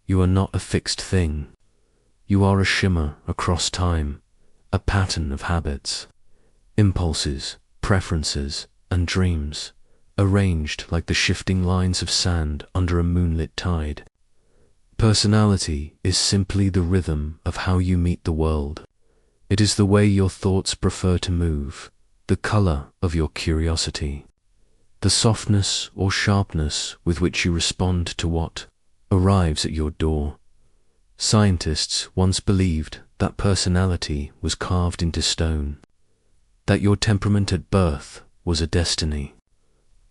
You are not a fixed thing. You are a shimmer across time, a pattern of habits, impulses, preferences, and dreams, arranged like the shifting lines of sand under a moonlit tide. Personality is simply the rhythm of how you meet the world. It is the way your thoughts prefer to move, the color of your curiosity, the softness or sharpness with which you respond to what arrives at your door. Scientists once believed that personality was carved into stone, that your temperament at birth was a destiny.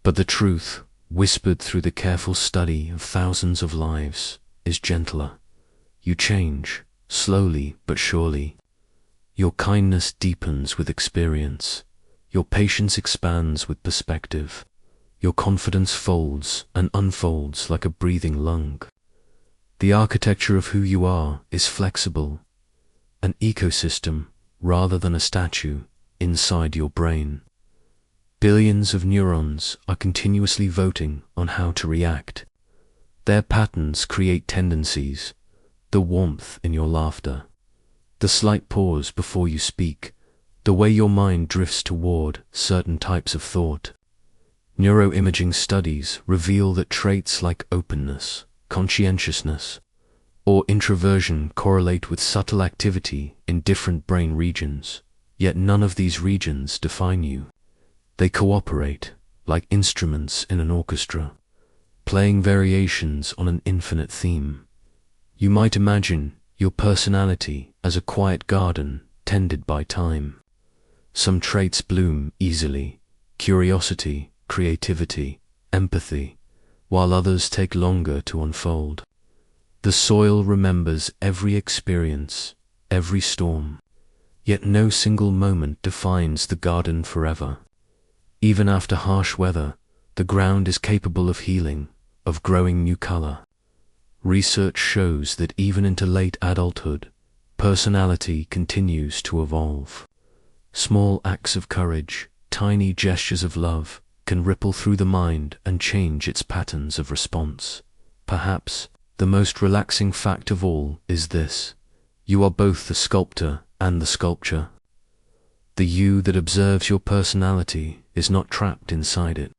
But the truth, whispered through the careful study of thousands of lives, is gentler. You change, slowly but surely. Your kindness deepens with experience. Your patience expands with perspective. Your confidence folds and unfolds like a breathing lung. The architecture of who you are is flexible, an ecosystem rather than a statue inside your brain. Billions of neurons are continuously voting on how to react. Their patterns create tendencies, the warmth in your laughter, the slight pause before you speak, the way your mind drifts toward certain types of thought. Neuroimaging studies reveal that traits like openness, conscientiousness, or introversion correlate with subtle activity in different brain regions, yet none of these regions define you. They cooperate, like instruments in an orchestra, playing variations on an infinite theme. You might imagine your personality as a quiet garden tended by time. Some traits bloom easily: curiosity, creativity, empathy, while others take longer to unfold. The soil remembers every experience, every storm, yet no single moment defines the garden forever. Even after harsh weather, the ground is capable of healing, of growing new color. Research shows that even into late adulthood, personality continues to evolve. Small acts of courage, tiny gestures of love, can ripple through the mind and change its patterns of response. Perhaps the most relaxing fact of all is this: you are both the sculptor and the sculpture. The you that observes your personality is not trapped inside it.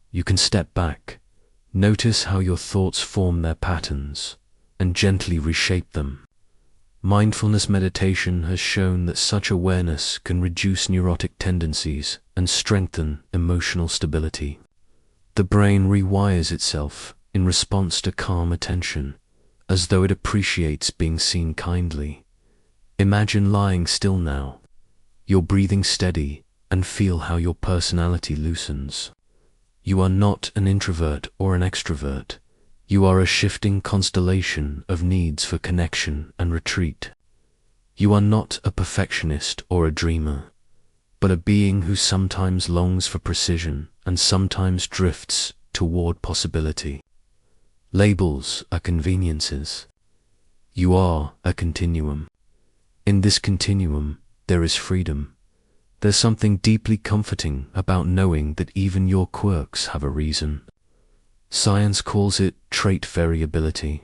You can step back, notice how your thoughts form their patterns, and gently reshape them. Mindfulness meditation has shown that such awareness can reduce neurotic tendencies and strengthen emotional stability. The brain rewires itself in response to calm attention, as though it appreciates being seen kindly. Imagine lying still now, your breathing steady, and feel how your personality loosens. You are not an introvert or an extrovert. You are a shifting constellation of needs for connection and retreat. You are not a perfectionist or a dreamer, but a being who sometimes longs for precision and sometimes drifts toward possibility. Labels are conveniences. You are a continuum. In this continuum, there is freedom. There's something deeply comforting about knowing that even your quirks have a reason. Science calls it trait variability.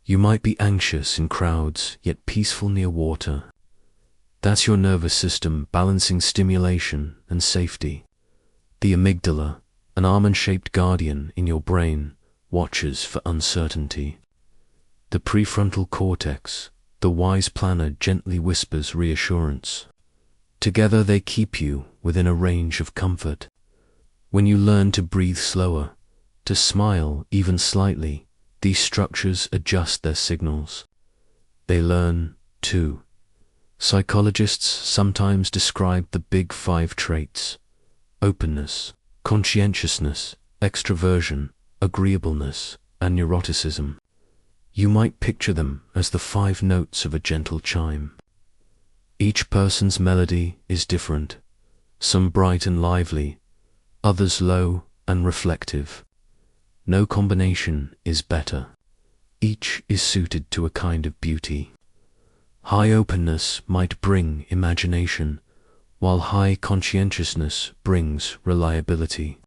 You might be anxious in crowds, yet peaceful near water. That's your nervous system balancing stimulation and safety. The amygdala, an almond-shaped guardian in your brain, watches for uncertainty. The prefrontal cortex, the wise planner, gently whispers reassurance. Together they keep you within a range of comfort. When you learn to breathe slower, to smile even slightly, these structures adjust their signals. They learn, too. Psychologists sometimes describe the big 5 traits: openness, conscientiousness, extroversion, agreeableness, and neuroticism. You might picture them as the 5 notes of a gentle chime. Each person's melody is different, some bright and lively, others low and reflective. No combination is better. Each is suited to a kind of beauty. High openness might bring imagination, while high conscientiousness brings reliability.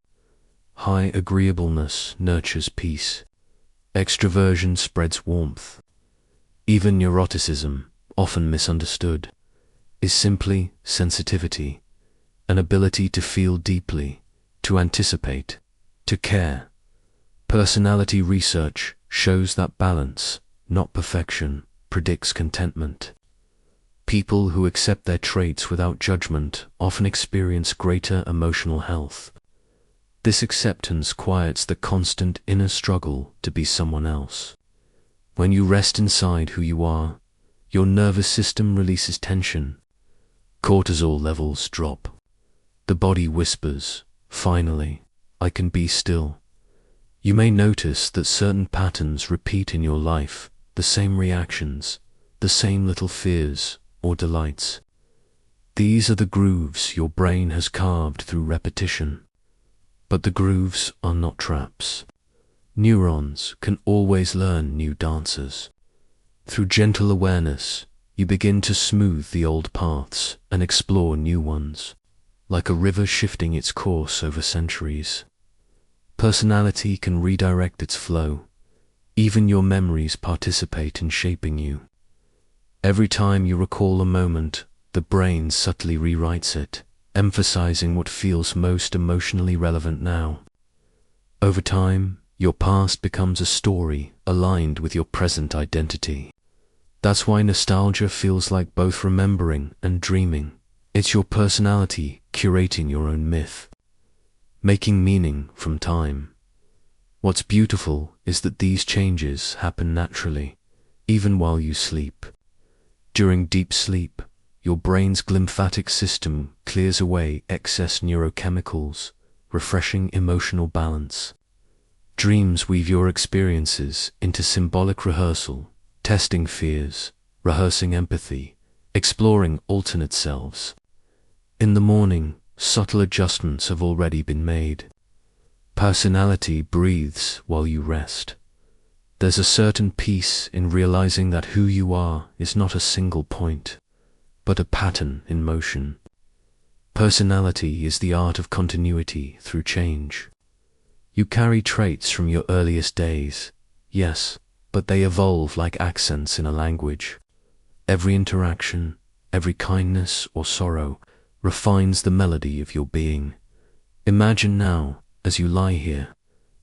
High agreeableness nurtures peace. Extroversion spreads warmth. Even neuroticism, often misunderstood, is simply sensitivity, an ability to feel deeply, to anticipate, to care. Personality research shows that balance, not perfection, predicts contentment. People who accept their traits without judgment often experience greater emotional health. This acceptance quiets the constant inner struggle to be someone else. When you rest inside who you are, your nervous system releases tension. Cortisol levels drop. The body whispers, "Finally, I can be still." You may notice that certain patterns repeat in your life, the same reactions, the same little fears or delights. These are the grooves your brain has carved through repetition. But the grooves are not traps. Neurons can always learn new dances. Through gentle awareness, you begin to smooth the old paths and explore new ones, like a river shifting its course over centuries. Personality can redirect its flow. Even your memories participate in shaping you. Every time you recall a moment, the brain subtly rewrites it, emphasizing what feels most emotionally relevant now. Over time, your past becomes a story aligned with your present identity. That's why nostalgia feels like both remembering and dreaming. It's your personality curating your own myth, making meaning from time. What's beautiful is that these changes happen naturally, even while you sleep. During deep sleep, your brain's glymphatic system clears away excess neurochemicals, refreshing emotional balance. Dreams weave your experiences into symbolic rehearsal, testing fears, rehearsing empathy, exploring alternate selves. In the morning, subtle adjustments have already been made. Personality breathes while you rest. There's a certain peace in realizing that who you are is not a single point, but a pattern in motion. Personality is the art of continuity through change. You carry traits from your earliest days, yes, but they evolve like accents in a language. Every interaction, every kindness or sorrow, refines the melody of your being. Imagine now, as you lie here,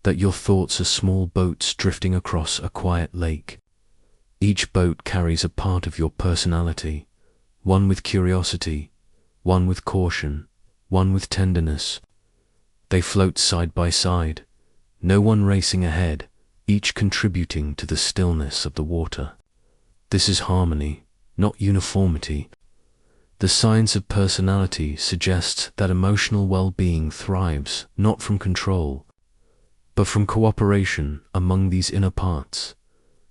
that your thoughts are small boats drifting across a quiet lake. Each boat carries a part of your personality, one with curiosity, one with caution, one with tenderness. They float side by side, no one racing ahead, each contributing to the stillness of the water. This is harmony, not uniformity. The science of personality suggests that emotional well-being thrives not from control, but from cooperation among these inner parts.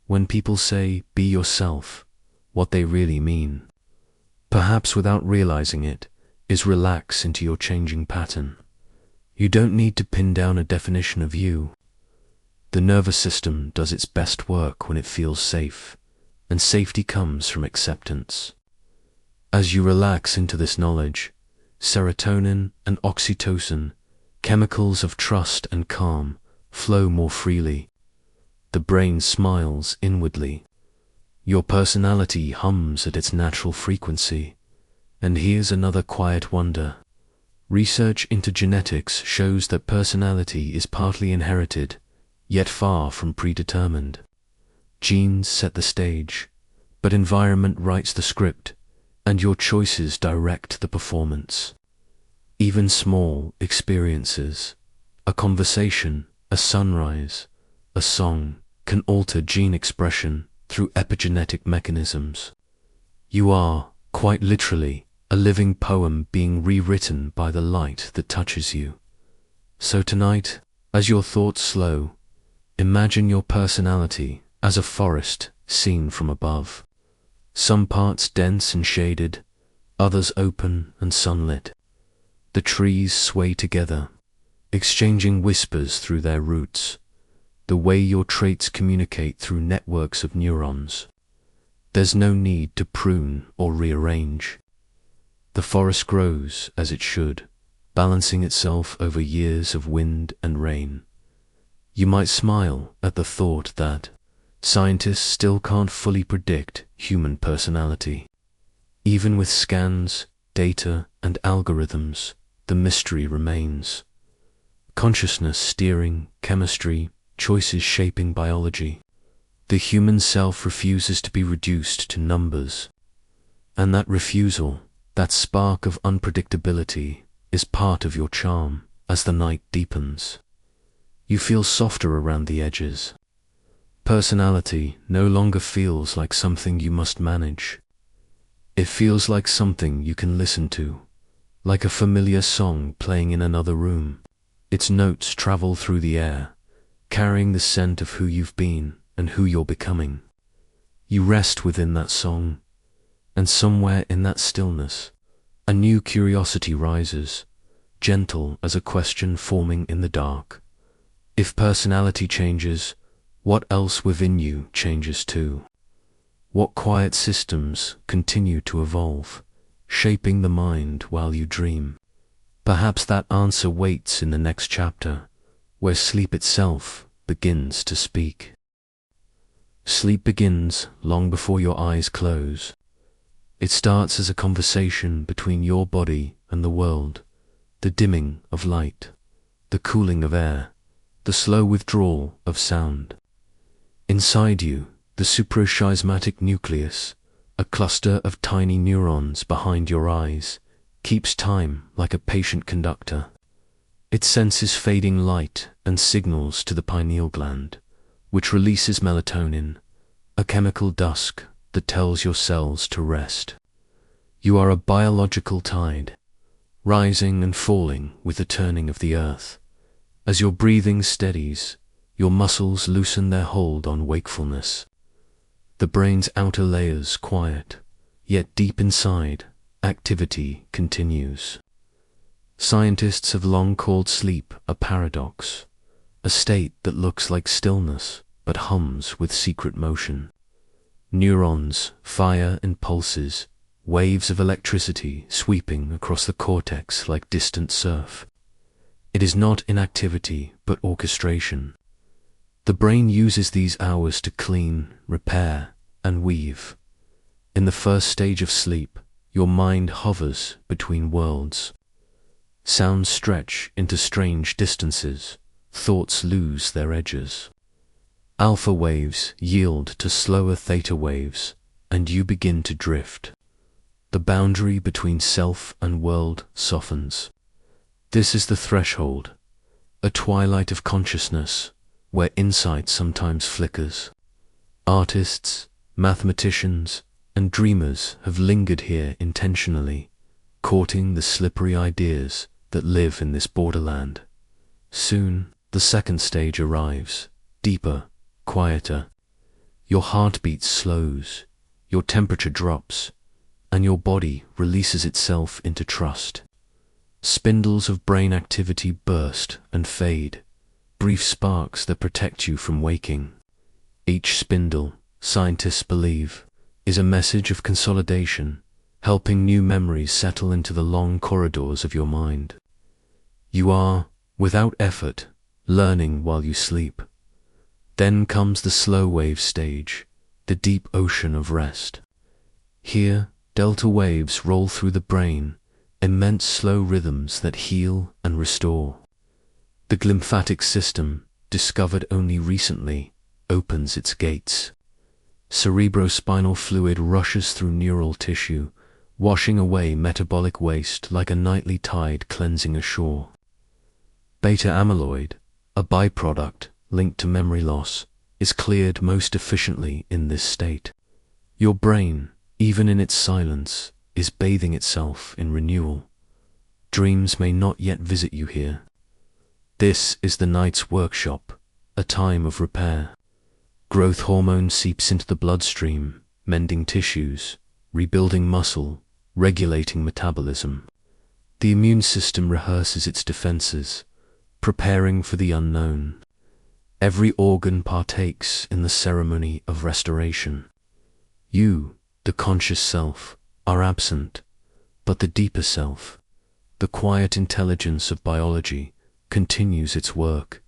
When people say, "be yourself," what they really mean, perhaps without realizing it, is relax into your changing pattern. You don't need to pin down a definition of you. The nervous system does its best work when it feels safe, and safety comes from acceptance. As you relax into this knowledge, serotonin and oxytocin, chemicals of trust and calm, flow more freely. The brain smiles inwardly. Your personality hums at its natural frequency. And here's another quiet wonder. Research into genetics shows that personality is partly inherited, yet far from predetermined. Genes set the stage, but environment writes the script, and your choices direct the performance. Even small experiences, a conversation, a sunrise, a song, can alter gene expression through epigenetic mechanisms. You are, quite literally, a living poem being rewritten by the light that touches you. So tonight, as your thoughts slow, imagine your personality as a forest seen from above. Some parts dense and shaded, others open and sunlit. The trees sway together, exchanging whispers through their roots, the way your traits communicate through networks of neurons. There's no need to prune or rearrange. The forest grows as it should, balancing itself over years of wind and rain. You might smile at the thought that scientists still can't fully predict human personality. Even with scans, data, and algorithms, the mystery remains. Consciousness steering, chemistry, choices shaping biology. The human self refuses to be reduced to numbers. And that refusal, that spark of unpredictability, is part of your charm as the night deepens. You feel softer around the edges. Personality no longer feels like something you must manage. It feels like something you can listen to, like a familiar song playing in another room. Its notes travel through the air, carrying the scent of who you've been and who you're becoming. You rest within that song, and somewhere in that stillness, a new curiosity rises, gentle as a question forming in the dark. If personality changes, what else within you changes too? What quiet systems continue to evolve, shaping the mind while you dream? Perhaps that answer waits in the next chapter, where sleep itself begins to speak. Sleep begins long before your eyes close. It starts as a conversation between your body and the world, the dimming of light, the cooling of air, the slow withdrawal of sound. Inside you, the suprachiasmatic nucleus, a cluster of tiny neurons behind your eyes, keeps time like a patient conductor. It senses fading light and signals to the pineal gland, which releases melatonin, a chemical dusk that tells your cells to rest. You are a biological tide, rising and falling with the turning of the earth. As your breathing steadies, your muscles loosen their hold on wakefulness. The brain's outer layers quiet, yet deep inside, activity continues. Scientists have long called sleep a paradox, a state that looks like stillness but hums with secret motion. Neurons fire in pulses, waves of electricity sweeping across the cortex like distant surf. It is not inactivity but orchestration. The brain uses these hours to clean, repair, and weave. In the first stage of sleep, your mind hovers between worlds. Sounds stretch into strange distances, thoughts lose their edges. Alpha waves yield to slower theta waves, and you begin to drift. The boundary between self and world softens. This is the threshold, a twilight of consciousness, where insight sometimes flickers. Artists, mathematicians, and dreamers have lingered here intentionally, courting the slippery ideas that live in this borderland. Soon, the second stage arrives, deeper, quieter. Your heartbeat slows, your temperature drops, and your body releases itself into trust. Spindles of brain activity burst and fade, brief sparks that protect you from waking. Each spindle, scientists believe, is a message of consolidation, helping new memories settle into the long corridors of your mind. You are, without effort, learning while you sleep. Then comes the slow wave stage, the deep ocean of rest. Here, delta waves roll through the brain, immense slow rhythms that heal and restore. The glymphatic system, discovered only recently, opens its gates. Cerebrospinal fluid rushes through neural tissue, washing away metabolic waste like a nightly tide cleansing a shore. Beta amyloid, a byproduct linked to memory loss, is cleared most efficiently in this state. Your brain, even in its silence, is bathing itself in renewal. Dreams may not yet visit you here. This is the night's workshop, a time of repair. Growth hormone seeps into the bloodstream, mending tissues, rebuilding muscle, regulating metabolism. The immune system rehearses its defenses, preparing for the unknown. Every organ partakes in the ceremony of restoration. You, the conscious self, are absent, but the deeper self, the quiet intelligence of biology, continues its work,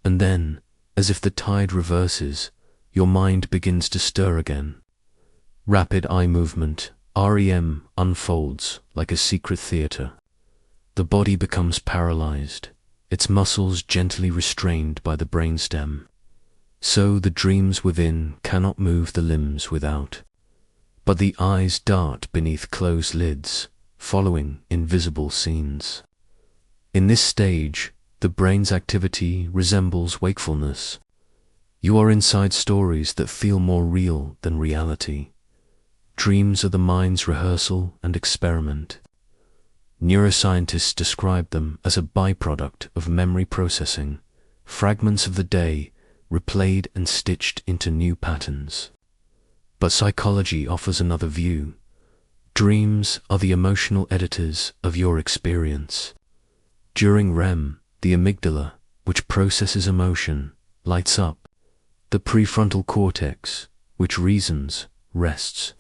and then, As if the tide reverses, your mind begins to stir again. Rapid eye movement, REM, unfolds like a secret theater. The body becomes paralyzed, its muscles gently restrained by the brainstem. So the dreams within cannot move the limbs without. But the eyes dart beneath closed lids, following invisible scenes. In this stage, the brain's activity resembles wakefulness. You are inside stories that feel more real than reality. Dreams are the mind's rehearsal and experiment. Neuroscientists describe them as a byproduct of memory processing, fragments of the day replayed and stitched into new patterns. But psychology offers another view. Dreams are the emotional editors of your experience. During REM, the amygdala, which processes emotion, lights up. The prefrontal cortex, which reasons, rests.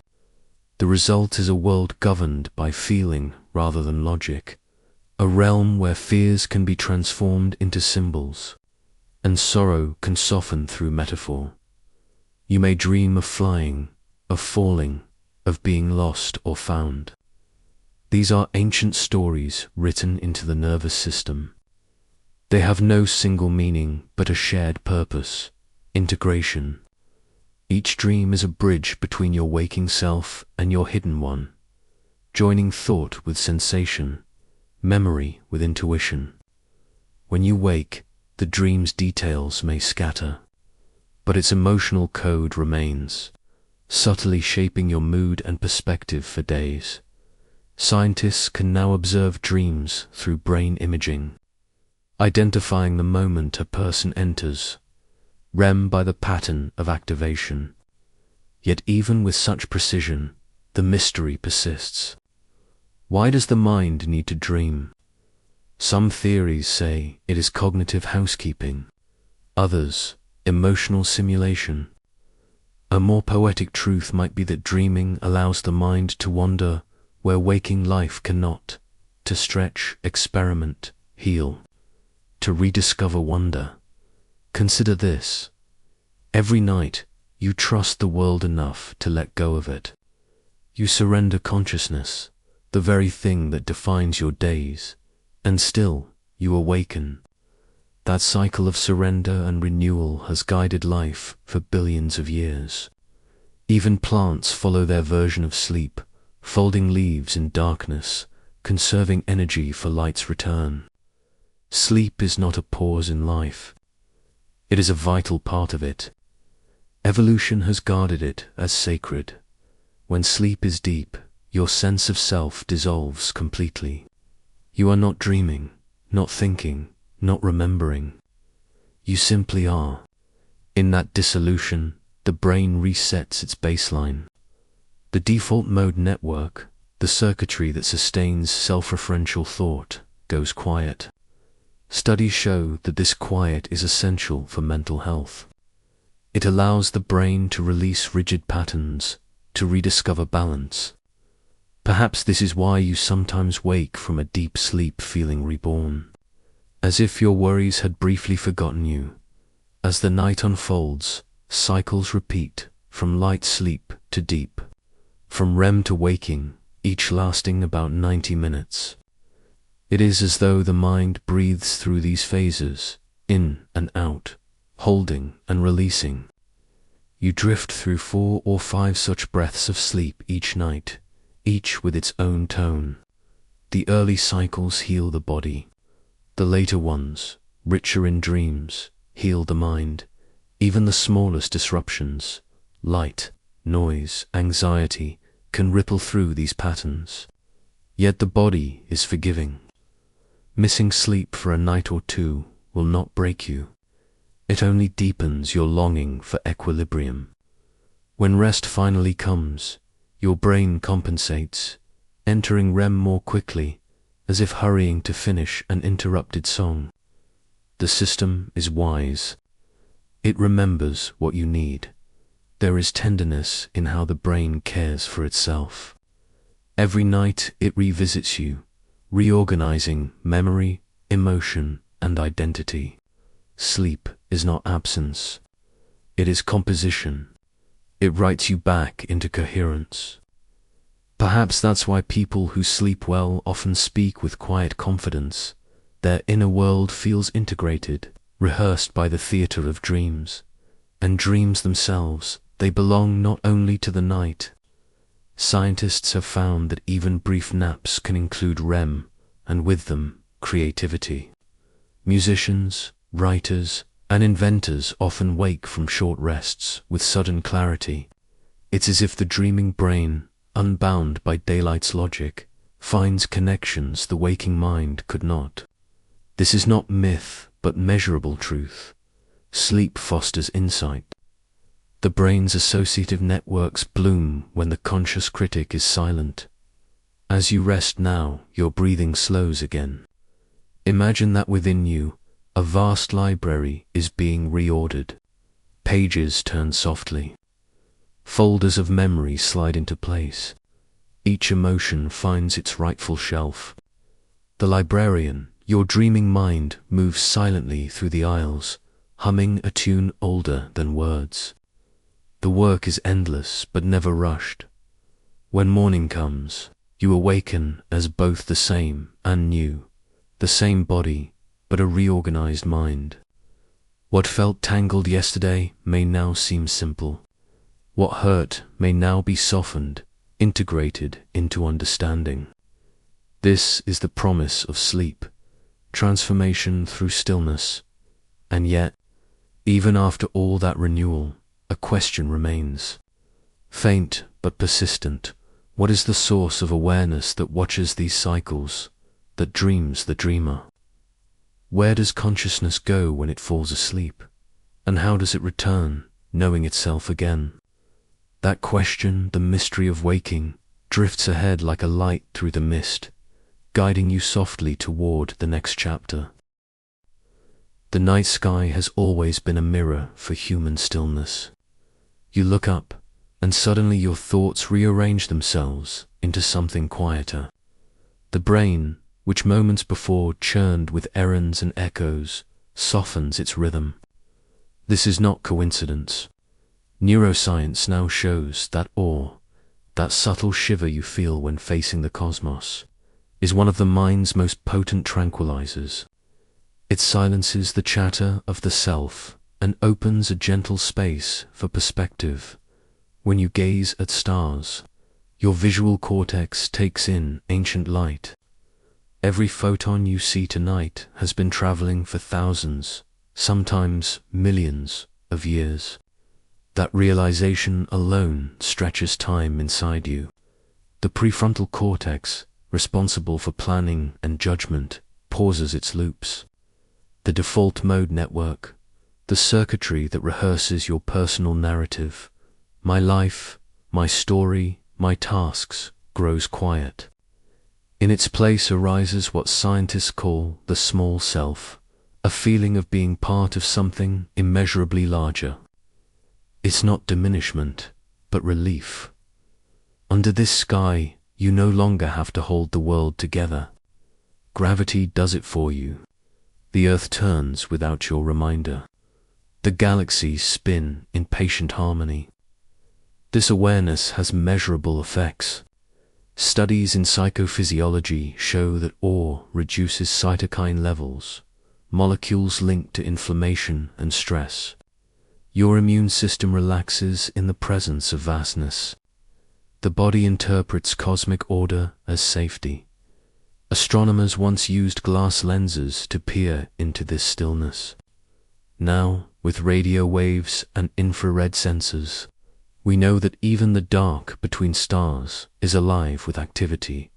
The result is a world governed by feeling rather than logic, a realm where fears can be transformed into symbols, and sorrow can soften through metaphor. You may dream of flying, of falling, of being lost or found. These are ancient stories written into the nervous system. They have no single meaning but a shared purpose, integration. Each dream is a bridge between your waking self and your hidden one, joining thought with sensation, memory with intuition. When you wake, the dream's details may scatter, but its emotional code remains, subtly shaping your mood and perspective for days. Scientists can now observe dreams through brain imaging, identifying the moment a person enters REM by the pattern of activation. Yet even with such precision, the mystery persists. Why does the mind need to dream? Some theories say it is cognitive housekeeping, others, emotional simulation. A more poetic truth might be that dreaming allows the mind to wander where waking life cannot, to stretch, experiment, heal, to rediscover wonder. Consider this. Every night, you trust the world enough to let go of it. You surrender consciousness, the very thing that defines your days, and still you awaken. That cycle of surrender and renewal has guided life for billions of years. Even plants follow their version of sleep, folding leaves in darkness, conserving energy for light's return. Sleep is not a pause in life. It is a vital part of it. Evolution has guarded it as sacred. When sleep is deep, your sense of self dissolves completely. You are not dreaming, not thinking, not remembering. You simply are. In that dissolution, the brain resets its baseline. The default mode network, the circuitry that sustains self-referential thought, goes quiet. Studies show that this quiet is essential for mental health. It allows the brain to release rigid patterns, to rediscover balance. Perhaps this is why you sometimes wake from a deep sleep feeling reborn, as if your worries had briefly forgotten you. As the night unfolds, cycles repeat, from light sleep to deep, from REM to waking, each lasting about 90 minutes. It is as though the mind breathes through these phases, in and out, holding and releasing. You drift through 4 or 5 such breaths of sleep each night, each with its own tone. The early cycles heal the body. The later ones, richer in dreams, heal the mind. Even the smallest disruptions, light, noise, anxiety, can ripple through these patterns. Yet the body is forgiving. Missing sleep for a night or two will not break you. It only deepens your longing for equilibrium. When rest finally comes, your brain compensates, entering REM more quickly, as if hurrying to finish an interrupted song. The system is wise. It remembers what you need. There is tenderness in how the brain cares for itself. Every night it revisits you, reorganizing memory, emotion, and identity. sleep is not absence. It is composition. It writes you back into coherence. Perhaps that's why people who sleep well often speak with quiet confidence. Their inner world feels integrated, rehearsed by the theater of dreams. And dreams themselves, they belong not only to the night. Scientists have found that even brief naps can include REM, and with them, creativity. Musicians, writers, and inventors often wake from short rests with sudden clarity. It's as if the dreaming brain, unbound by daylight's logic, finds connections the waking mind could not. This is not myth, but measurable truth. Sleep fosters insight. The brain's associative networks bloom when the conscious critic is silent. As you rest now, your breathing slows again. Imagine that within you, a vast library is being reordered. Pages turn softly. Folders of memory slide into place. Each emotion finds its rightful shelf. The librarian, your dreaming mind, moves silently through the aisles, humming a tune older than words. The work is endless but never rushed. When morning comes, you awaken as both the same and new, the same body, but a reorganized mind. What felt tangled yesterday may now seem simple. What hurt may now be softened, integrated into understanding. This is the promise of sleep, transformation through stillness. And yet, even after all that renewal, a question remains. Faint but persistent, what is the source of awareness that watches these cycles, that dreams the dreamer? Where does consciousness go when it falls asleep? And how does it return, knowing itself again? That question, the mystery of waking, drifts ahead like a light through the mist, guiding you softly toward the next chapter. The night sky has always been a mirror for human stillness. You look up, and suddenly your thoughts rearrange themselves into something quieter. The brain, which moments before churned with errands and echoes, softens its rhythm. This is not coincidence. Neuroscience now shows that awe, that subtle shiver you feel when facing the cosmos, is one of the mind's most potent tranquilizers. It silences the chatter of the self and opens a gentle space for perspective. When you gaze at stars, your visual cortex takes in ancient light. Every photon you see tonight has been traveling for thousands, sometimes millions of years. That realization alone stretches time inside you. The prefrontal cortex, responsible for planning and judgment, pauses its loops. The default mode network, the circuitry that rehearses your personal narrative, my life, my story, my tasks, grows quiet. In its place arises what scientists call the small self, a feeling of being part of something immeasurably larger. It's not diminishment, but relief. Under this sky, you no longer have to hold the world together. Gravity does it for you. The earth turns without your reminder. The galaxies spin in patient harmony. This awareness has measurable effects. Studies in psychophysiology show that awe reduces cytokine levels, molecules linked to inflammation and stress. Your immune system relaxes in the presence of vastness. The body interprets cosmic order as safety. Astronomers once used glass lenses to peer into this stillness. Now, with radio waves and infrared sensors, we know that even the dark between stars is alive with activity,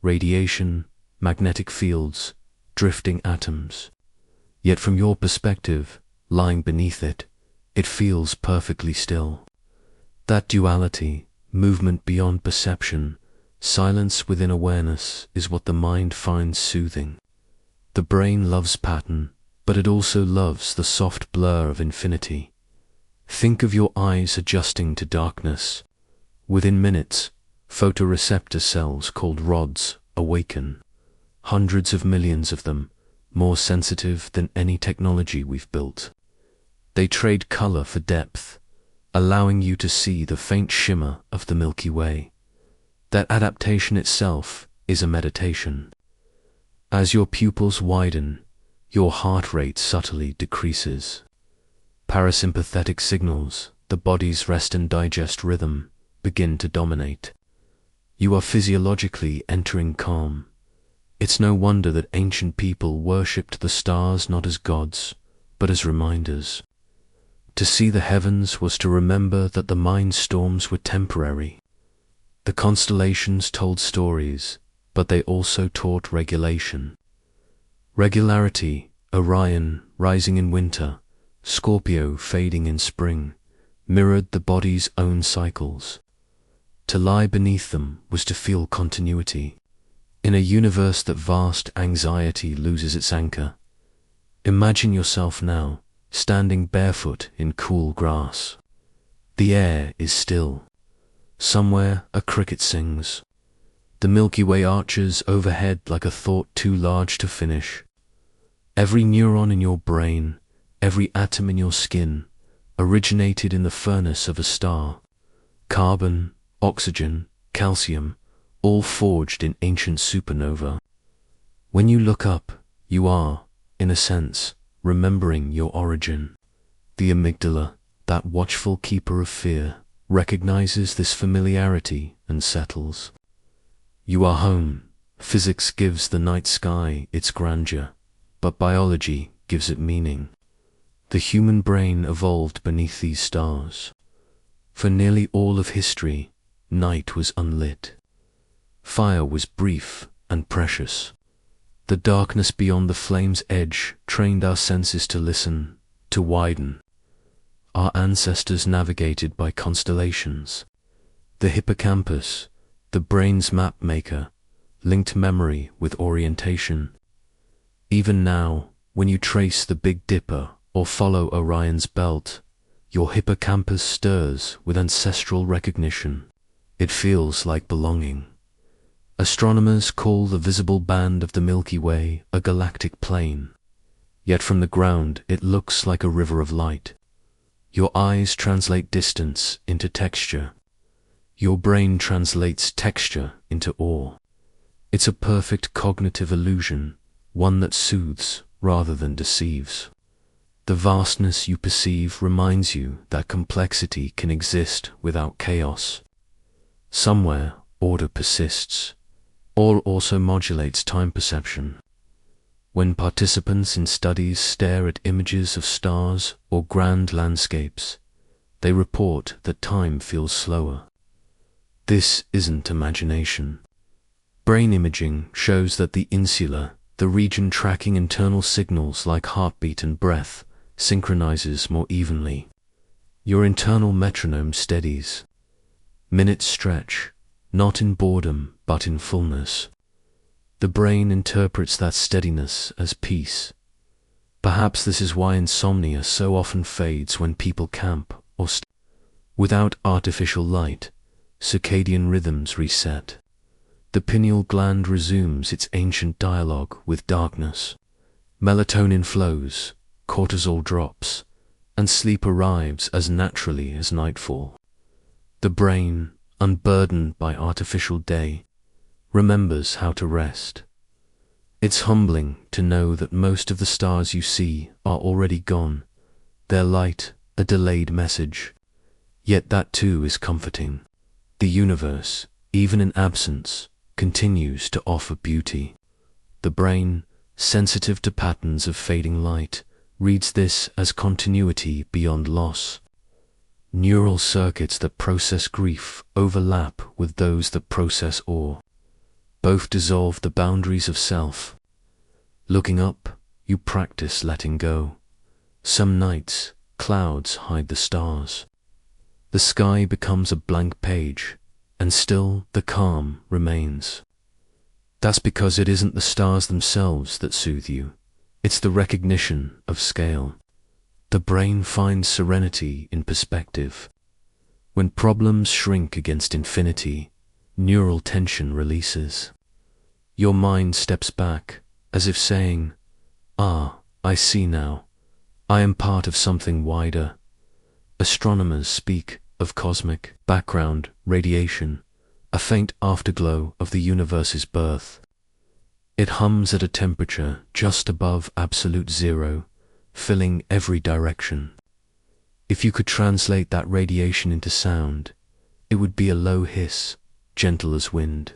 radiation, magnetic fields, drifting atoms. Yet from your perspective, lying beneath it, it feels perfectly still. That duality, movement beyond perception, silence within awareness, is what the mind finds soothing. The brain loves pattern, but it also loves the soft blur of infinity. Think of your eyes adjusting to darkness. Within minutes, photoreceptor cells called rods awaken. Hundreds of millions of them, more sensitive than any technology we've built. They trade color for depth, allowing you to see the faint shimmer of the Milky Way. That adaptation itself is a meditation. As your pupils widen, your heart rate subtly decreases. Parasympathetic signals, the body's rest and digest rhythm, begin to dominate. You are physiologically entering calm. It's no wonder that ancient people worshipped the stars not as gods, but as reminders. To see the heavens was to remember that the mind storms were temporary. The constellations told stories, but they also taught regulation. Regularity, Orion rising in winter, Scorpio fading in spring, mirrored the body's own cycles. To lie beneath them was to feel continuity. In a universe that vast anxiety loses its anchor, imagine yourself now, standing barefoot in cool grass. The air is still. Somewhere a cricket sings. The Milky Way arches overhead like a thought too large to finish. Every neuron in your brain, every atom in your skin, originated in the furnace of a star. Carbon, oxygen, calcium, all forged in ancient supernova. When you look up, you are, in a sense, remembering your origin. The amygdala, that watchful keeper of fear, recognizes this familiarity and settles. You are home. Physics gives the night sky its grandeur, but biology gives it meaning. The human brain evolved beneath these stars. For nearly all of history, night was unlit. Fire was brief and precious. The darkness beyond the flame's edge trained our senses to listen, to widen. Our ancestors navigated by constellations. The hippocampus, the brain's map maker, linked memory with orientation. Even now, when you trace the Big Dipper or follow Orion's belt, your hippocampus stirs with ancestral recognition. It feels like belonging. Astronomers call the visible band of the Milky Way a galactic plane, yet from the ground it looks like a river of light. Your eyes translate distance into texture. Your brain translates texture into awe. It's a perfect cognitive illusion, one that soothes rather than deceives. The vastness you perceive reminds you that complexity can exist without chaos. Somewhere, order persists. All also modulates time perception. When participants in studies stare at images of stars or grand landscapes, they report that time feels slower. This isn't imagination. Brain imaging shows that the insula, the region tracking internal signals like heartbeat and breath, synchronizes more evenly. Your internal metronome steadies. Minutes stretch, not in boredom but in fullness. The brain interprets that steadiness as peace. Perhaps this is why insomnia so often fades when people camp or without artificial light. Circadian rhythms reset. The pineal gland resumes its ancient dialogue with darkness. Melatonin flows, cortisol drops, and sleep arrives as naturally as nightfall. The brain, unburdened by artificial day, remembers how to rest. It's humbling to know that most of the stars you see are already gone, their light a delayed message. Yet that too is comforting. The universe, even in absence, continues to offer beauty. The brain, sensitive to patterns of fading light, reads this as continuity beyond loss. Neural circuits that process grief overlap with those that process awe. Both dissolve the boundaries of self. Looking up, you practice letting go. Some nights, clouds hide the stars. The sky becomes a blank page, and still the calm remains. That's because it isn't the stars themselves that soothe you. It's the recognition of scale. The brain finds serenity in perspective. When problems shrink against infinity, neural tension releases. Your mind steps back, as if saying, Ah, I see now. I am part of something wider. Astronomers speak of cosmic background radiation, a faint afterglow of the universe's birth. It hums at a temperature just above absolute zero, filling every direction. If you could translate that radiation into sound, it would be a low hiss, gentle as wind.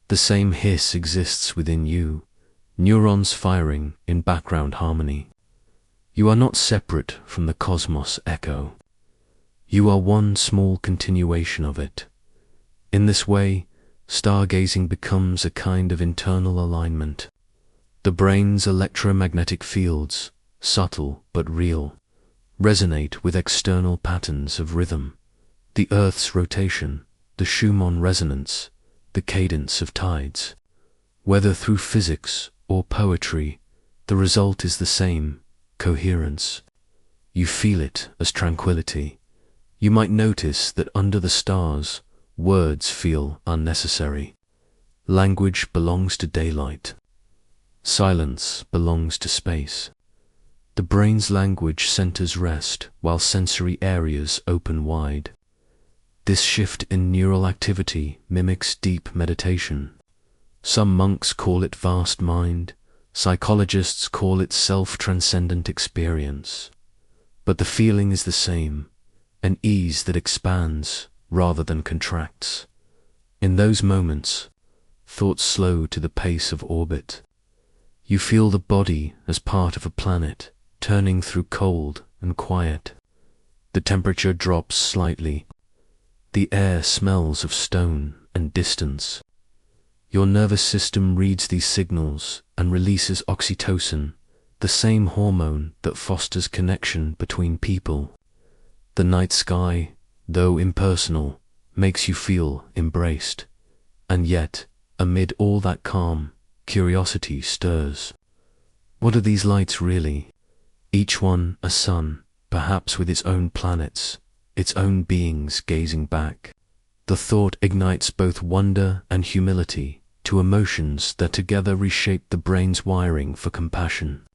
The same hiss exists within you, neurons firing in background harmony. You are not separate from the cosmos echo. You are one small continuation of it. In this way, stargazing becomes a kind of internal alignment. The brain's electromagnetic fields, subtle but real, resonate with external patterns of rhythm, the Earth's rotation, the Schumann resonance, the cadence of tides. Whether through physics or poetry, the result is the same, coherence. You feel it as tranquility. You might notice that under the stars, words feel unnecessary. Language belongs to daylight. Silence belongs to space. The brain's language centers rest while sensory areas open wide. This shift in neural activity mimics deep meditation. Some monks call it vast mind, psychologists call it self-transcendent experience. But the feeling is the same, an ease that expands rather than contracts. In those moments, thoughts slow to the pace of orbit. You feel the body as part of a planet, turning through cold and quiet. The temperature drops slightly. The air smells of stone and distance. Your nervous system reads these signals and releases oxytocin, the same hormone that fosters connection between people. The night sky, though impersonal, makes you feel embraced. And yet, amid all that calm, curiosity stirs. What are these lights really? Each one a sun, perhaps with its own planets, its own beings gazing back. The thought ignites both wonder and humility to emotions that together reshape the brain's wiring for compassion,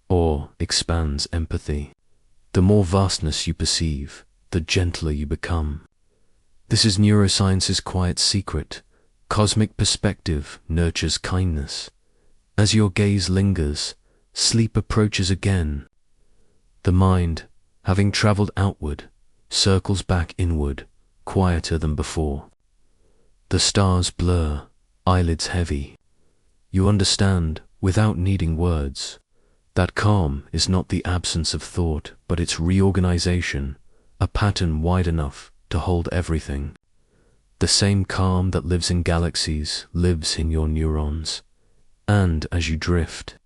or expands empathy. The more vastness you perceive, the gentler you become. This is neuroscience's quiet secret. Cosmic perspective nurtures kindness. As your gaze lingers, sleep approaches again. The mind, having traveled outward, circles back inward, quieter than before. The stars blur, eyelids heavy. You understand, without needing words, that calm is not the absence of thought, but its reorganization, a pattern wide enough to hold everything. The same calm that lives in galaxies lives in your neurons. And as you drift,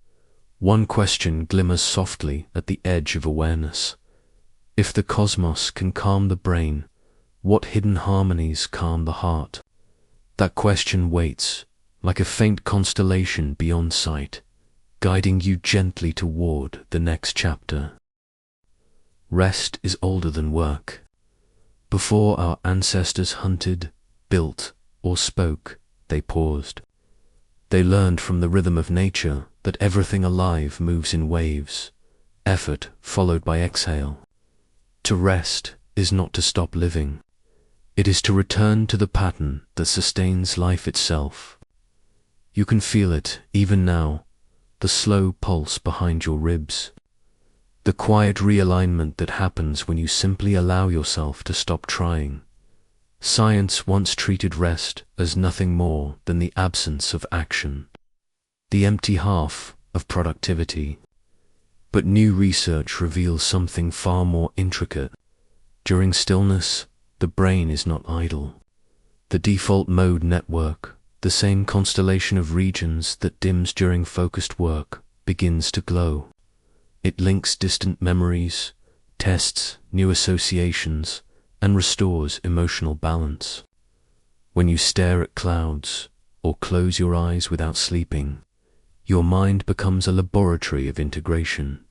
one question glimmers softly at the edge of awareness. If the cosmos can calm the brain, what hidden harmonies calm the heart? That question waits, like a faint constellation beyond sight, guiding you gently toward the next chapter. Rest is older than work. Before our ancestors hunted, built, or spoke, they paused. They learned from the rhythm of nature that everything alive moves in waves, effort followed by exhale. To rest is not to stop living. It is to return to the pattern that sustains life itself. You can feel it, even now, the slow pulse behind your ribs, the quiet realignment that happens when you simply allow yourself to stop trying. Science once treated rest as nothing more than the absence of action, the empty half of productivity. But new research reveals something far more intricate. During stillness, the brain is not idle. The default mode network, the same constellation of regions that dims during focused work, begins to glow. It links distant memories, tests new associations, and restores emotional balance. When you stare at clouds or close your eyes without sleeping, your mind becomes a laboratory of integration.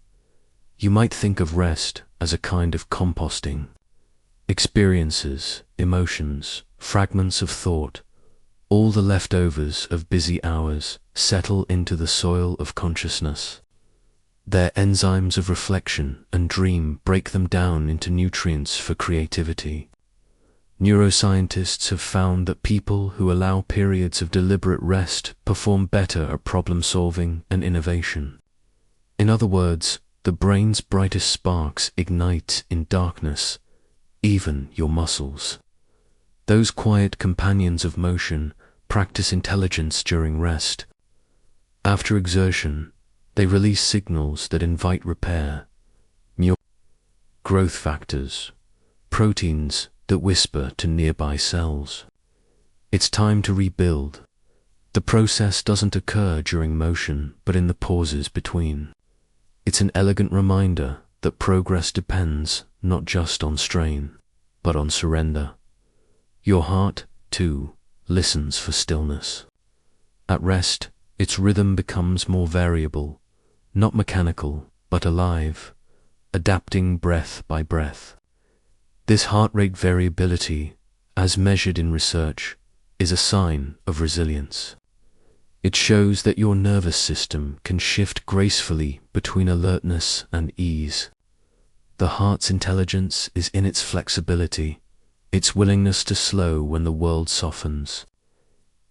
You might think of rest as a kind of composting. Experiences, emotions, fragments of thought, all the leftovers of busy hours settle into the soil of consciousness. Their enzymes of reflection and dream break them down into nutrients for creativity. Neuroscientists have found that people who allow periods of deliberate rest perform better at problem solving and innovation. In other words, the brain's brightest sparks ignite in darkness, even your muscles. Those quiet companions of motion practice intelligence during rest. After exertion, they release signals that invite repair, growth factors, proteins that whisper to nearby cells. It's time to rebuild. The process doesn't occur during motion, but in the pauses between. It's an elegant reminder that progress depends not just on strain, but on surrender. Your heart, too, listens for stillness. At rest, its rhythm becomes more variable, not mechanical, but alive, adapting breath by breath. This heart rate variability, as measured in research, is a sign of resilience. It shows that your nervous system can shift gracefully between alertness and ease. The heart's intelligence is in its flexibility, its willingness to slow when the world softens.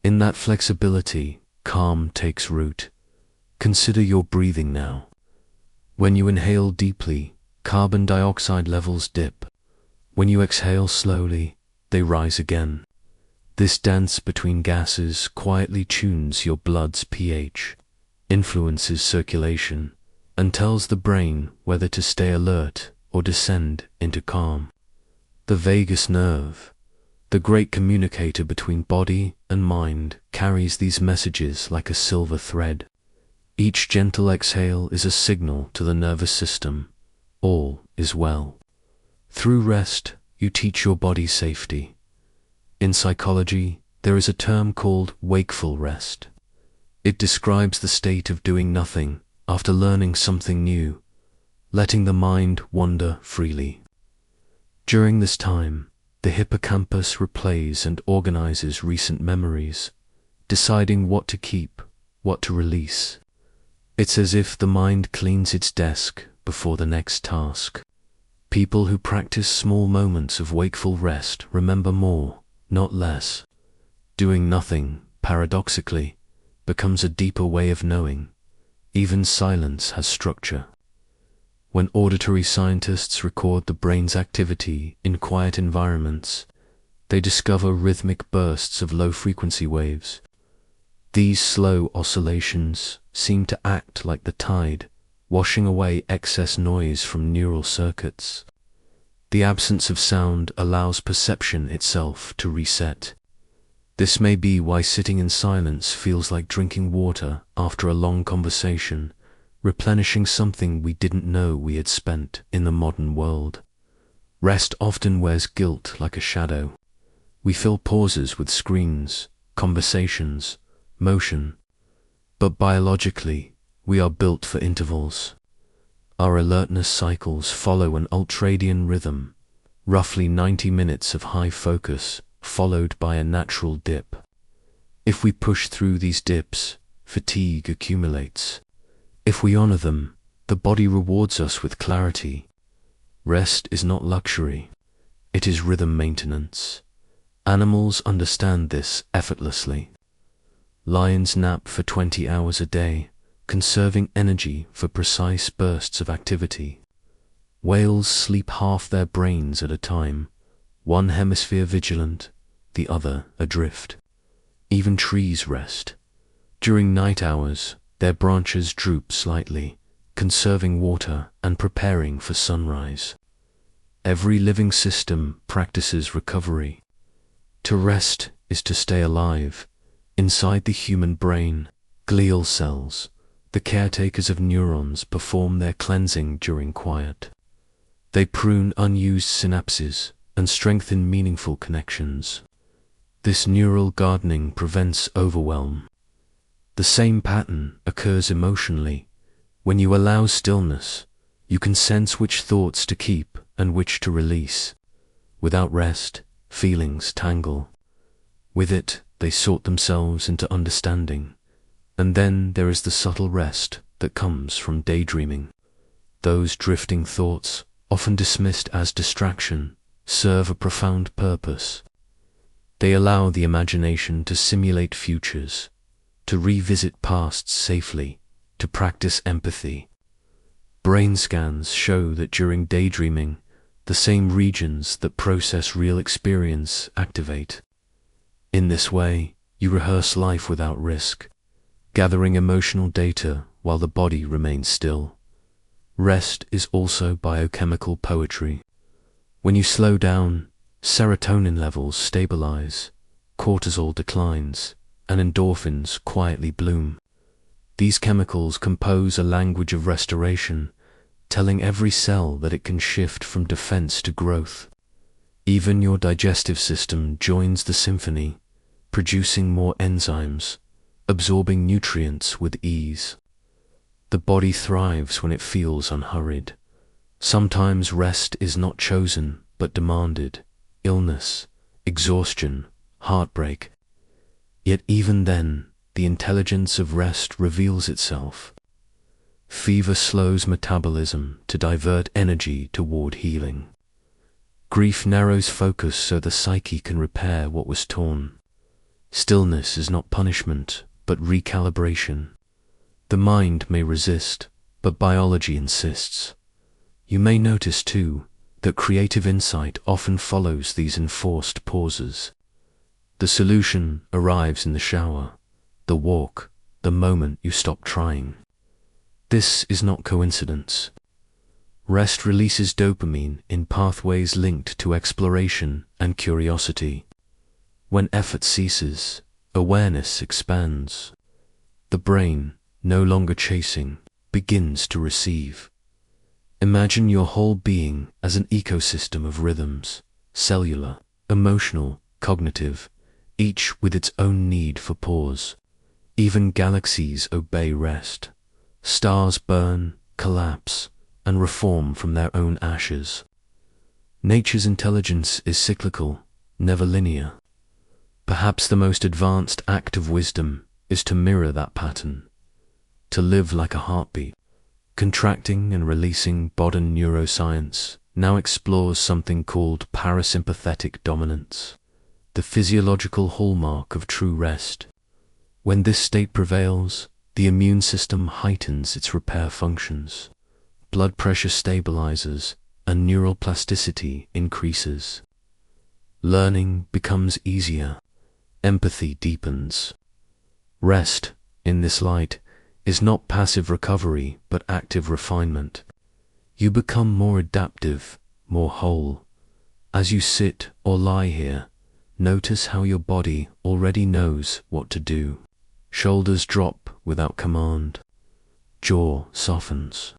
In that flexibility, calm takes root. Consider your breathing now. When you inhale deeply, carbon dioxide levels dip. When you exhale slowly, they rise again. This dance between gases quietly tunes your blood's pH, influences circulation, and tells the brain whether to stay alert or descend into calm. The vagus nerve, the great communicator between body and mind, carries these messages like a silver thread. Each gentle exhale is a signal to the nervous system. All is well. Through rest, you teach your body safety. In psychology, there is a term called wakeful rest. It describes the state of doing nothing after learning something new, letting the mind wander freely. During this time, the hippocampus replays and organizes recent memories, deciding what to keep, what to release. It's as if the mind cleans its desk before the next task. People who practice small moments of wakeful rest remember more, not less. Doing nothing, paradoxically, becomes a deeper way of knowing. Even silence has structure. When auditory scientists record the brain's activity in quiet environments, they discover rhythmic bursts of low-frequency waves. These slow oscillations seem to act like the tide, washing away excess noise from neural circuits. The absence of sound allows perception itself to reset. This may be why sitting in silence feels like drinking water after a long conversation, replenishing something we didn't know we had spent in the modern world. Rest often wears guilt like a shadow. We fill pauses with screens, conversations, motion. But biologically, we are built for intervals. Our alertness cycles follow an ultradian rhythm, roughly 90 minutes of high focus, followed by a natural dip. If we push through these dips, fatigue accumulates. If we honor them, the body rewards us with clarity. Rest is not luxury. It is rhythm maintenance. Animals understand this effortlessly. Lions nap for 20 hours a day, conserving energy for precise bursts of activity. Whales sleep half their brains at a time, one hemisphere vigilant, the other adrift. Even trees rest. During night hours, their branches droop slightly, conserving water and preparing for sunrise. Every living system practices recovery. To rest is to stay alive. Inside the human brain, glial cells, the caretakers of neurons, perform their cleansing during quiet. They prune unused synapses and strengthen meaningful connections. This neural gardening prevents overwhelm. The same pattern occurs emotionally. When you allow stillness, you can sense which thoughts to keep and which to release. Without rest, feelings tangle. With it, they sort themselves into understanding. And then there is the subtle rest that comes from daydreaming. Those drifting thoughts, often dismissed as distraction, serve a profound purpose. They allow the imagination to simulate futures, to revisit pasts safely, to practice empathy. Brain scans show that during daydreaming, the same regions that process real experience activate. In this way, you rehearse life without risk, gathering emotional data while the body remains still. Rest is also biochemical poetry. When you slow down, serotonin levels stabilize, cortisol declines, and endorphins quietly bloom. These chemicals compose a language of restoration, telling every cell that it can shift from defense to growth. Even your digestive system joins the symphony, producing more enzymes, absorbing nutrients with ease. The body thrives when it feels unhurried. Sometimes rest is not chosen, but demanded. Illness, exhaustion, heartbreak. Yet even then, the intelligence of rest reveals itself. Fever slows metabolism to divert energy toward healing. Grief narrows focus so the psyche can repair what was torn. Stillness is not punishment, but recalibration. The mind may resist, but biology insists. You may notice, too, that creative insight often follows these enforced pauses. The solution arrives in the shower, the walk, the moment you stop trying. This is not coincidence. Rest releases dopamine in pathways linked to exploration and curiosity. When effort ceases, awareness expands. The brain, no longer chasing, begins to receive. Imagine your whole being as an ecosystem of rhythms, cellular, emotional, cognitive, each with its own need for pause. Even galaxies obey rest. Stars burn, collapse, and reform from their own ashes. Nature's intelligence is cyclical, never linear. Perhaps the most advanced act of wisdom is to mirror that pattern, to live like a heartbeat. Contracting and releasing. Modern neuroscience now explores something called parasympathetic dominance, the physiological hallmark of true rest. When this state prevails, the immune system heightens its repair functions, blood pressure stabilizes, and neural plasticity increases. Learning becomes easier, empathy deepens. Rest, in this light, is not passive recovery but active refinement. You become more adaptive, more whole. As you sit or lie here, notice how your body already knows what to do. Shoulders drop without command. Jaw softens.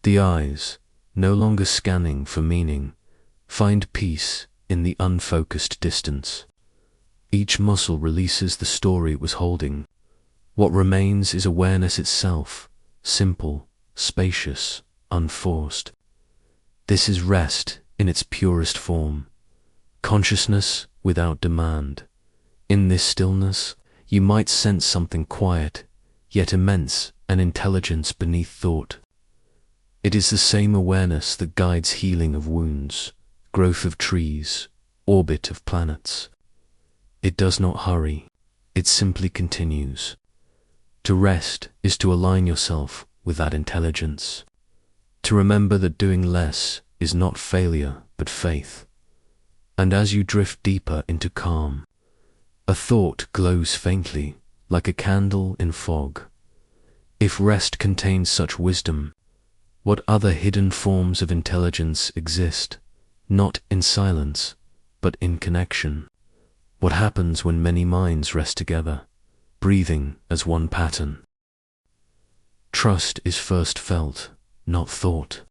The eyes, no longer scanning for meaning, find peace in the unfocused distance. Each muscle releases the story it was holding. What remains is awareness itself, simple, spacious, unforced. This is rest in its purest form. Consciousness without demand. In this stillness, you might sense something quiet, yet immense, an intelligence beneath thought. It is the same awareness that guides healing of wounds, growth of trees, orbit of planets. It does not hurry, it simply continues. To rest is to align yourself with that intelligence. To remember that doing less is not failure, but faith. And as you drift deeper into calm, a thought glows faintly, like a candle in fog. If rest contains such wisdom, what other hidden forms of intelligence exist, not in silence, but in connection? What happens when many minds rest together, breathing as one pattern? Trust is first felt, not thought.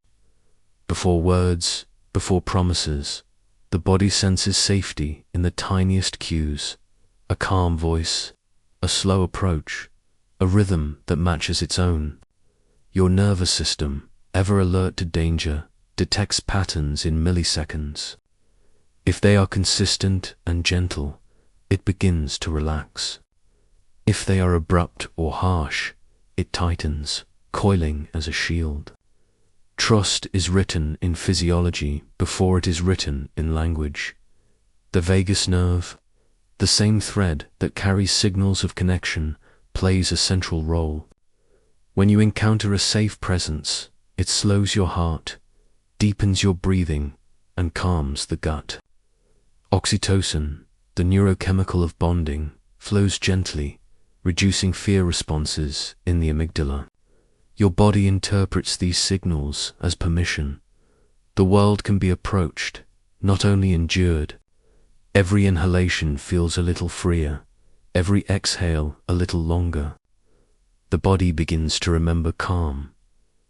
Before words, before promises, the body senses safety in the tiniest cues. A calm voice, a slow approach, a rhythm that matches its own. Your nervous system, ever alert to danger, detects patterns in milliseconds. If they are consistent and gentle, it begins to relax. If they are abrupt or harsh, it tightens, coiling as a shield. Trust is written in physiology before it is written in language. The vagus nerve, the same thread that carries signals of connection, plays a central role. When you encounter a safe presence, it slows your heart, deepens your breathing, and calms the gut. Oxytocin, the neurochemical of bonding, flows gently, reducing fear responses in the amygdala. Your body interprets these signals as permission. The world can be approached, not only endured. Every inhalation feels a little freer, every exhale a little longer. The body begins to remember calm,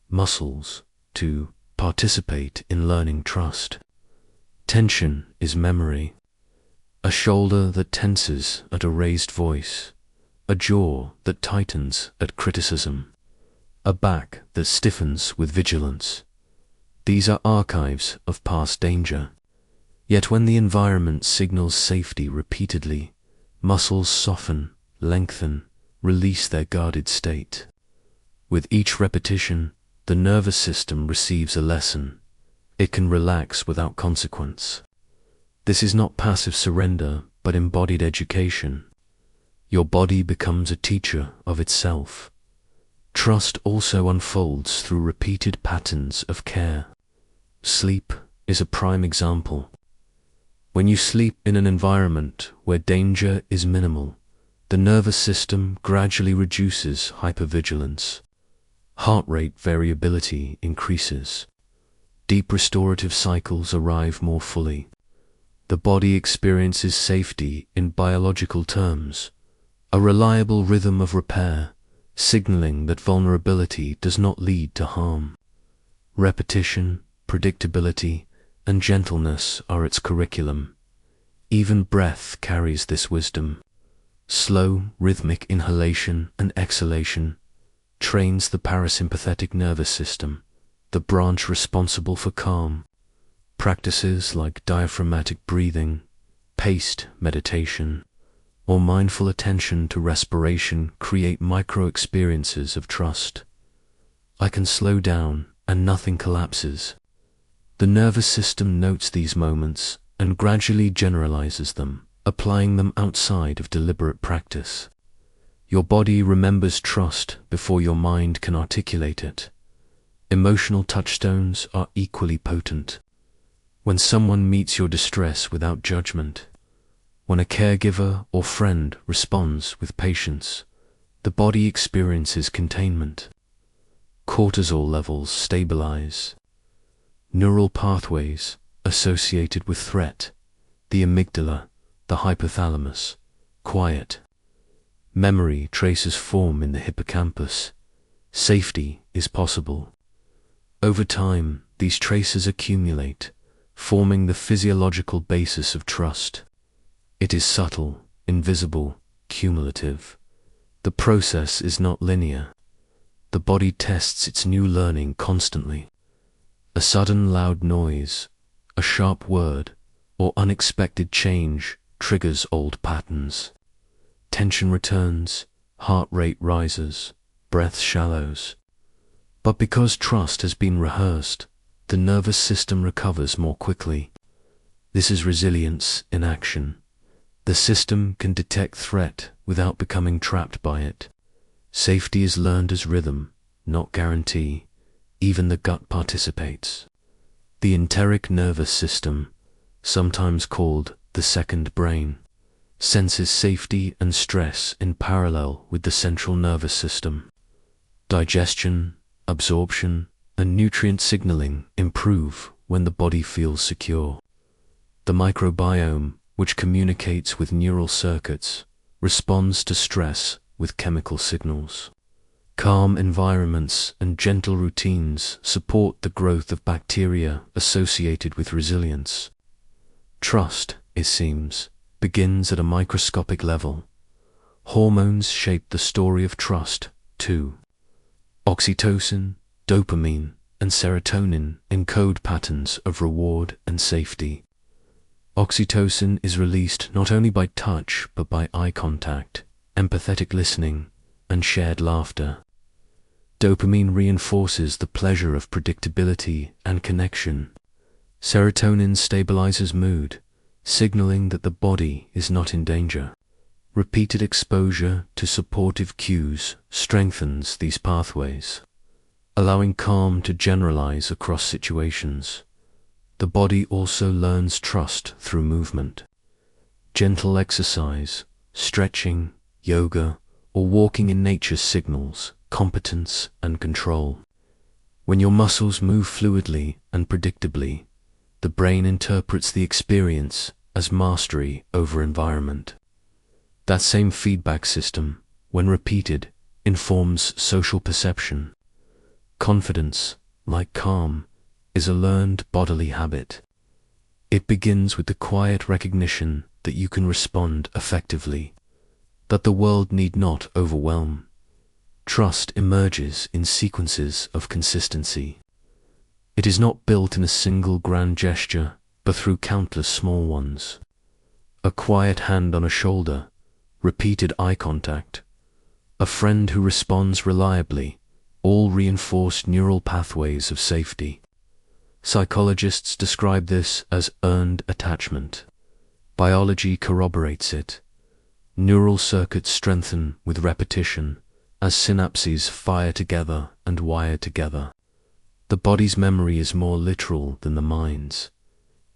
muscles to participate in learning trust. Tension is memory. A shoulder that tenses at a raised voice, a jaw that tightens at criticism, a back that stiffens with vigilance. These are archives of past danger. Yet when the environment signals safety repeatedly, muscles soften, lengthen, release their guarded state. With each repetition, the nervous system receives a lesson. It can relax without consequence. This is not passive surrender, but embodied education. Your body becomes a teacher of itself. Trust also unfolds through repeated patterns of care. Sleep is a prime example. When you sleep in an environment where danger is minimal, the nervous system gradually reduces hypervigilance. Heart rate variability increases. Deep restorative cycles arrive more fully. The body experiences safety in biological terms, a reliable rhythm of repair, signaling that vulnerability does not lead to harm. Repetition, predictability, and gentleness are its curriculum. Even breath carries this wisdom. Slow, rhythmic inhalation and exhalation trains the parasympathetic nervous system, the branch responsible for calm. Practices like diaphragmatic breathing, paced meditation, or mindful attention to respiration create micro-experiences of trust. I can slow down and nothing collapses. The nervous system notes these moments and gradually generalizes them, applying them outside of deliberate practice. Your body remembers trust before your mind can articulate it. Emotional touchstones are equally potent. When someone meets your distress without judgment, when a caregiver or friend responds with patience, the body experiences containment. Cortisol levels stabilize. Neural pathways associated with threat, the amygdala, the hypothalamus, quiet. Memory traces form in the hippocampus. Safety is possible. Over time, these traces accumulate, forming the physiological basis of trust. It is subtle, invisible, cumulative. The process is not linear. The body tests its new learning constantly. A sudden loud noise, a sharp word, or unexpected change triggers old patterns. Tension returns, heart rate rises, breath shallows. But because trust has been rehearsed, the nervous system recovers more quickly. This is resilience in action. The system can detect threat without becoming trapped by it. Safety is learned as rhythm, not guarantee. Even the gut participates. The enteric nervous system, sometimes called the second brain, senses safety and stress in parallel with the central nervous system. Digestion, absorption, and nutrient signaling improve when the body feels secure. The microbiome, which communicates with neural circuits, responds to stress with chemical signals. Calm environments and gentle routines support the growth of bacteria associated with resilience. Trust, it seems, begins at a microscopic level. Hormones shape the story of trust, too. Oxytocin, dopamine, and serotonin encode patterns of reward and safety. Oxytocin is released not only by touch but by eye contact, empathetic listening, and shared laughter. Dopamine reinforces the pleasure of predictability and connection. Serotonin stabilizes mood, signaling that the body is not in danger. Repeated exposure to supportive cues strengthens these pathways, allowing calm to generalize across situations. The body also learns trust through movement. Gentle exercise, stretching, yoga, or walking in nature signals competence and control. When your muscles move fluidly and predictably, the brain interprets the experience as mastery over environment. That same feedback system, when repeated, informs social perception. Confidence, like calm, is a learned bodily habit. It begins with the quiet recognition that you can respond effectively, that the world need not overwhelm. Trust emerges in sequences of consistency. It is not built in a single grand gesture, but through countless small ones. A quiet hand on a shoulder, repeated eye contact, a friend who responds reliably, all reinforce neural pathways of safety. Psychologists describe this as earned attachment. Biology corroborates it. Neural circuits strengthen with repetition as synapses fire together and wire together. The body's memory is more literal than the mind's.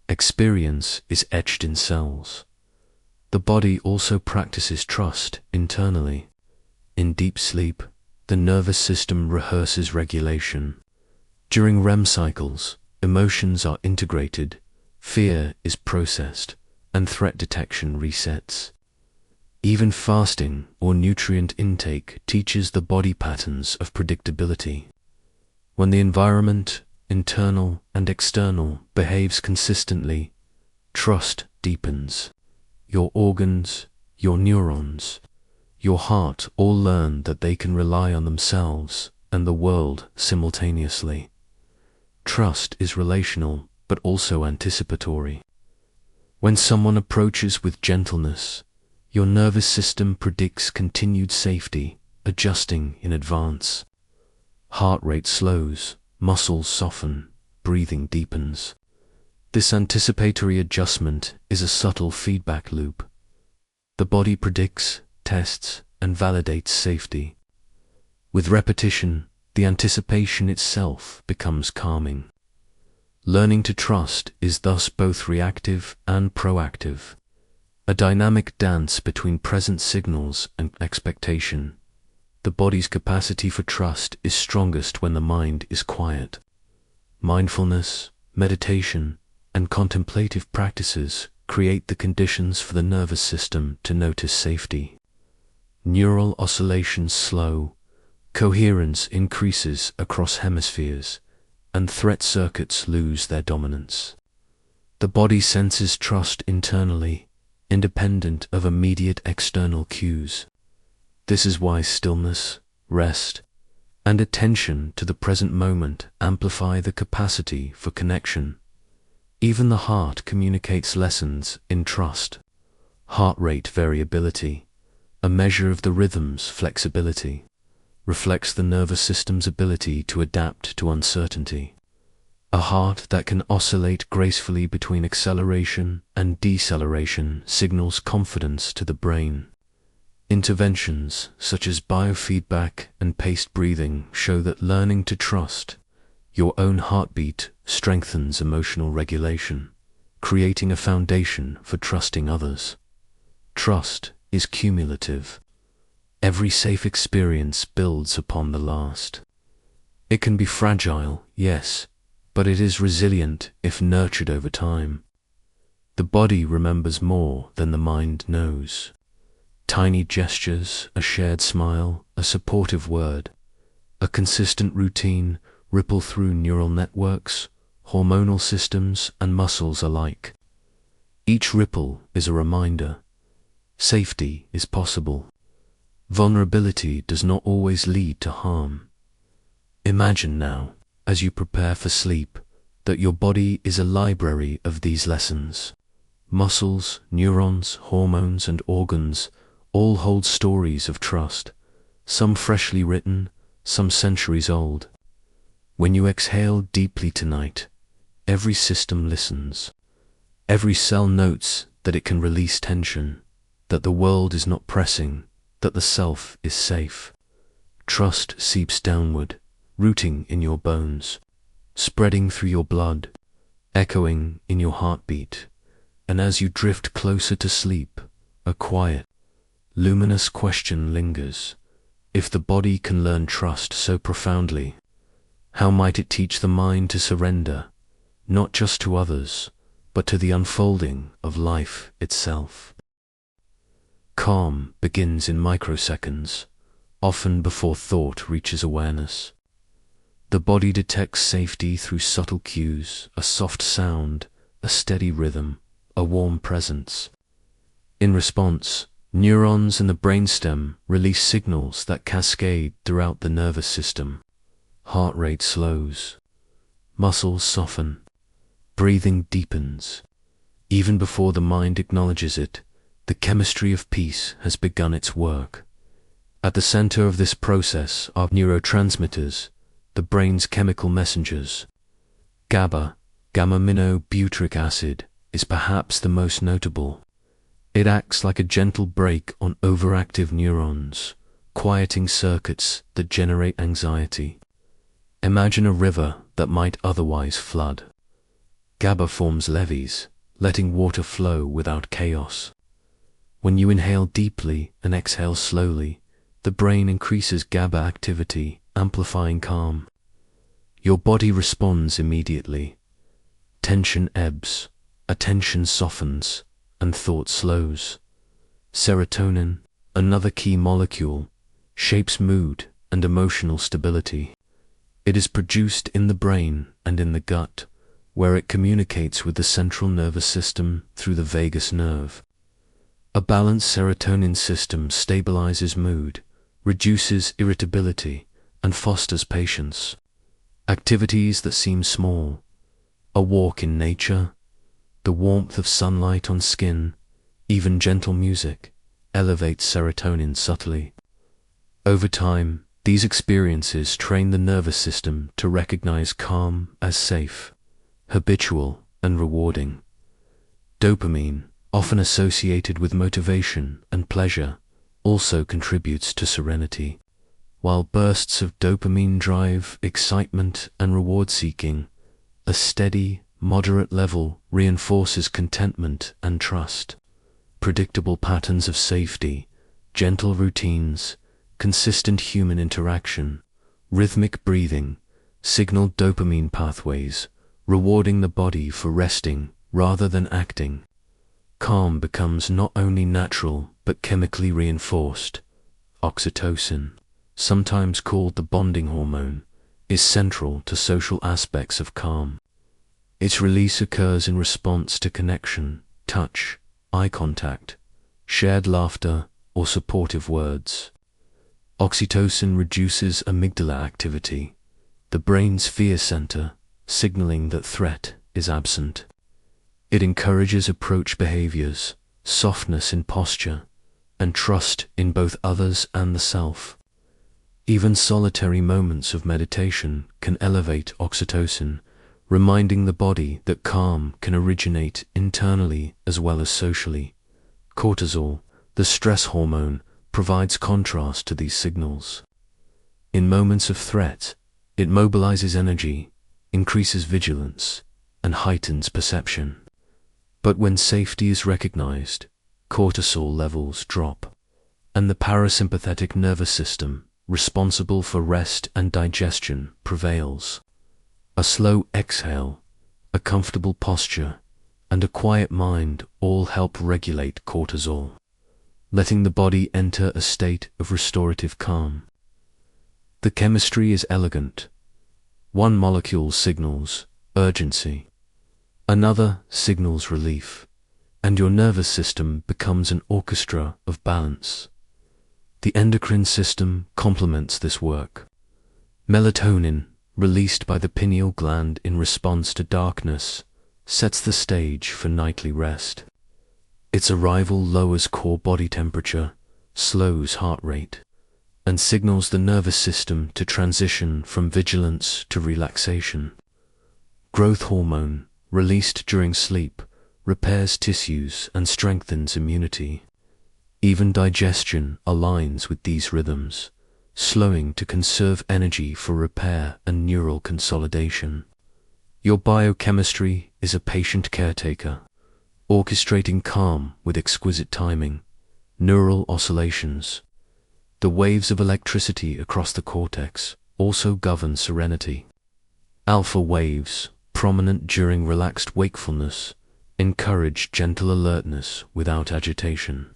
Experience is etched in cells. The body also practices trust internally. In deep sleep, the nervous system rehearses regulation. During REM cycles, emotions are integrated, fear is processed, and threat detection resets. Even fasting or nutrient intake teaches the body patterns of predictability. When the environment, internal and external, behaves consistently, trust deepens. Your organs, your neurons, your heart all learn that they can rely on themselves and the world simultaneously. Trust is relational, but also anticipatory. When someone approaches with gentleness, your nervous system predicts continued safety, adjusting in advance. Heart rate slows, muscles soften, breathing deepens. This anticipatory adjustment is a subtle feedback loop. The body predicts, tests, and validates safety. With repetition, the anticipation itself becomes calming. Learning to trust is thus both reactive and proactive, a dynamic dance between present signals and expectation. The body's capacity for trust is strongest when the mind is quiet. Mindfulness, meditation, and contemplative practices create the conditions for the nervous system to notice safety. Neural oscillations slow, coherence increases across hemispheres, and threat circuits lose their dominance. The body senses trust internally, independent of immediate external cues. This is why stillness, rest, and attention to the present moment amplify the capacity for connection. Even the heart communicates lessons in trust. Heart rate variability, a measure of the rhythm's flexibility, reflects the nervous system's ability to adapt to uncertainty. A heart that can oscillate gracefully between acceleration and deceleration signals confidence to the brain. Interventions such as biofeedback and paced breathing show that learning to trust your own heartbeat strengthens emotional regulation, creating a foundation for trusting others. Trust is cumulative. Every safe experience builds upon the last. It can be fragile, yes, but it is resilient if nurtured over time. The body remembers more than the mind knows. Tiny gestures, a shared smile, a supportive word, a consistent routine ripple through neural networks, hormonal systems, and muscles alike. Each ripple is a reminder. Safety is possible. Vulnerability does not always lead to harm. Imagine now, as you prepare for sleep, that your body is a library of these lessons. Muscles, neurons, hormones, and organs all hold stories of trust, some freshly written, some centuries old. When you exhale deeply tonight, every system listens. Every cell notes that it can release tension, that the world is not pressing, that the self is safe. Trust seeps downward, rooting in your bones, spreading through your blood, echoing in your heartbeat. And as you drift closer to sleep, a quiet, luminous question lingers. If the body can learn trust so profoundly, how might it teach the mind to surrender, not just to others, but to the unfolding of life itself? Calm begins in microseconds, often before thought reaches awareness. The body detects safety through subtle cues, a soft sound, a steady rhythm, a warm presence. In response, neurons in the brainstem release signals that cascade throughout the nervous system. Heart rate slows, muscles soften, breathing deepens. Even before the mind acknowledges it, the chemistry of peace has begun its work. At the center of this process are neurotransmitters, the brain's chemical messengers. GABA, gamma-aminobutyric acid, is perhaps the most notable. It acts like a gentle brake on overactive neurons, quieting circuits that generate anxiety. Imagine a river that might otherwise flood. GABA forms levees, letting water flow without chaos. When you inhale deeply and exhale slowly, the brain increases GABA activity, amplifying calm. Your body responds immediately. Tension ebbs, attention softens, and thought slows. Serotonin, another key molecule, shapes mood and emotional stability. It is produced in the brain and in the gut, where it communicates with the central nervous system through the vagus nerve. A balanced serotonin system stabilizes mood, reduces irritability, and fosters patience. Activities that seem small, a walk in nature, the warmth of sunlight on skin, even gentle music, elevates serotonin subtly. Over time, these experiences train the nervous system to recognize calm as safe, habitual, and rewarding. Dopamine, often associated with motivation and pleasure, also contributes to serenity. While bursts of dopamine drive excitement and reward-seeking, a steady, moderate level reinforces contentment and trust. Predictable patterns of safety, gentle routines, consistent human interaction, rhythmic breathing, signal dopamine pathways, rewarding the body for resting rather than acting. Calm becomes not only natural but chemically reinforced. Oxytocin, sometimes called the bonding hormone, is central to social aspects of calm. Its release occurs in response to connection, touch, eye contact, shared laughter, or supportive words. Oxytocin reduces amygdala activity, the brain's fear center, signaling that threat is absent. It encourages approach behaviors, softness in posture, and trust in both others and the self. Even solitary moments of meditation can elevate oxytocin, reminding the body that calm can originate internally as well as socially. Cortisol, the stress hormone, provides contrast to these signals. In moments of threat, it mobilizes energy, increases vigilance, and heightens perception. But when safety is recognized, cortisol levels drop, and the parasympathetic nervous system, responsible for rest and digestion, prevails. A slow exhale, a comfortable posture, and a quiet mind all help regulate cortisol, letting the body enter a state of restorative calm. The chemistry is elegant. One molecule signals urgency, another signals relief, and your nervous system becomes an orchestra of balance. The endocrine system complements this work. Melatonin, released by the pineal gland in response to darkness, sets the stage for nightly rest. Its arrival lowers core body temperature, slows heart rate, and signals the nervous system to transition from vigilance to relaxation. Growth hormone, released during sleep, repairs tissues and strengthens immunity. Even digestion aligns with these rhythms, slowing to conserve energy for repair and neural consolidation. Your biochemistry is a patient caretaker, orchestrating calm with exquisite timing. Neural oscillations. The waves of electricity across the cortex also govern serenity. Alpha waves, prominent during relaxed wakefulness, encourage gentle alertness without agitation.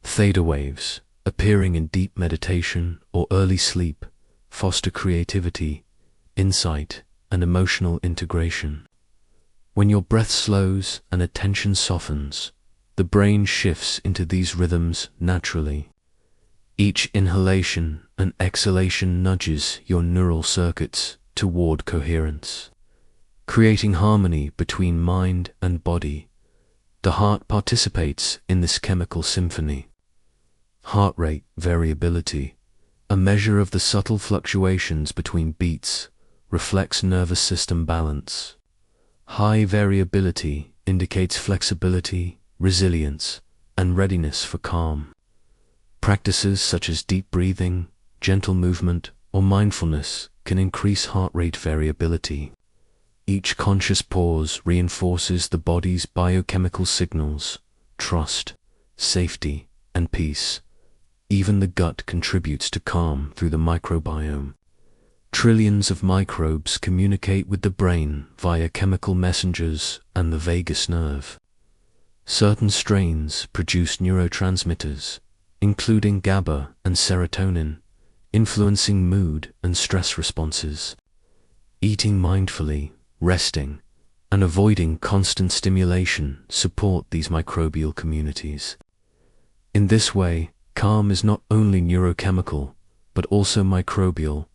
Theta waves, appearing in deep meditation or early sleep, foster creativity, insight, and emotional integration. When your breath slows and attention softens, the brain shifts into these rhythms naturally. Each inhalation and exhalation nudges your neural circuits toward coherence, creating harmony between mind and body. The heart participates in this chemical symphony. Heart rate variability, a measure of the subtle fluctuations between beats, reflects nervous system balance. High variability indicates flexibility, resilience, and readiness for calm. Practices such as deep breathing, gentle movement, or mindfulness can increase heart rate variability. Each conscious pause reinforces the body's biochemical signals: trust, safety, and peace. Even the gut contributes to calm through the microbiome. Trillions of microbes communicate with the brain via chemical messengers and the vagus nerve. Certain strains produce neurotransmitters, including GABA and serotonin, influencing mood and stress responses. Eating mindfully, resting, and avoiding constant stimulation support these microbial communities. In this way, calm is not only neurochemical, but also microbial,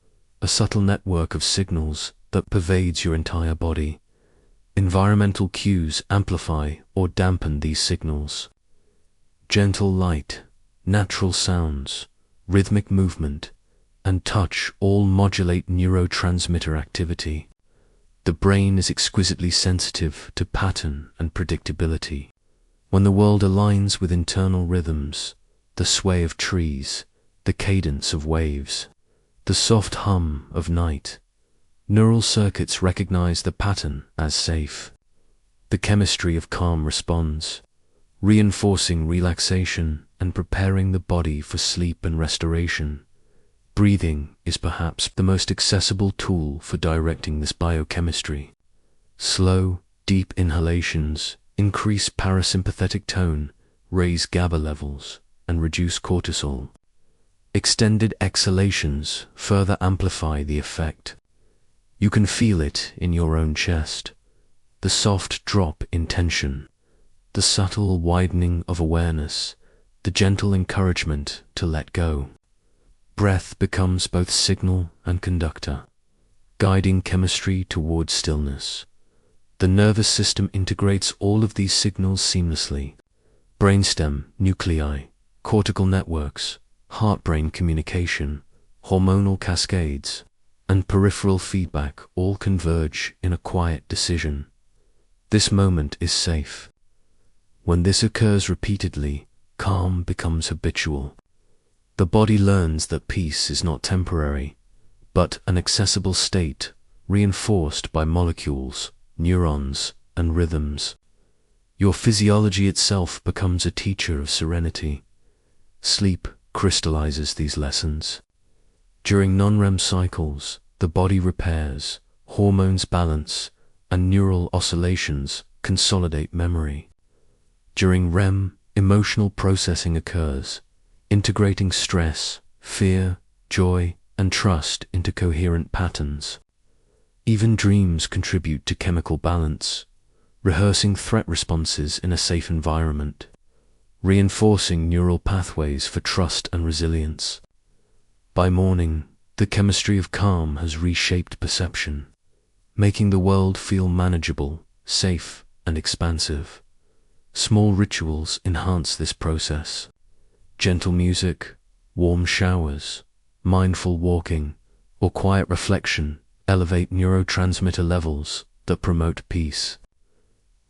a subtle network of signals that pervades your entire body. Environmental cues amplify or dampen these signals. Gentle light, natural sounds, rhythmic movement, and touch all modulate neurotransmitter activity. The brain is exquisitely sensitive to pattern and predictability. When the world aligns with internal rhythms, the sway of trees, the cadence of waves, the soft hum of night, neural circuits recognize the pattern as safe. The chemistry of calm responds, reinforcing relaxation and preparing the body for sleep and restoration. Breathing is perhaps the most accessible tool for directing this biochemistry. Slow, deep inhalations increase parasympathetic tone, raise GABA levels, and reduce cortisol. Extended exhalations further amplify the effect. You can feel it in your own chest, the soft drop in tension, the subtle widening of awareness, the gentle encouragement to let go. Breath becomes both signal and conductor, guiding chemistry towards stillness. The nervous system integrates all of these signals seamlessly. Brainstem nuclei, cortical networks, heart-brain communication, hormonal cascades, and peripheral feedback all converge in a quiet decision. This moment is safe. When this occurs repeatedly, calm becomes habitual. The body learns that peace is not temporary, but an accessible state reinforced by molecules, neurons, and rhythms. Your physiology itself becomes a teacher of serenity. Sleep crystallizes these lessons. During non-REM cycles, the body repairs, hormones balance, and neural oscillations consolidate memory. During REM, emotional processing occurs, integrating stress, fear, joy, and trust into coherent patterns. Even dreams contribute to chemical balance, rehearsing threat responses in a safe environment, reinforcing neural pathways for trust and resilience. By morning, the chemistry of calm has reshaped perception, making the world feel manageable, safe, and expansive. Small rituals enhance this process. Gentle music, warm showers, mindful walking, or quiet reflection elevate neurotransmitter levels that promote peace.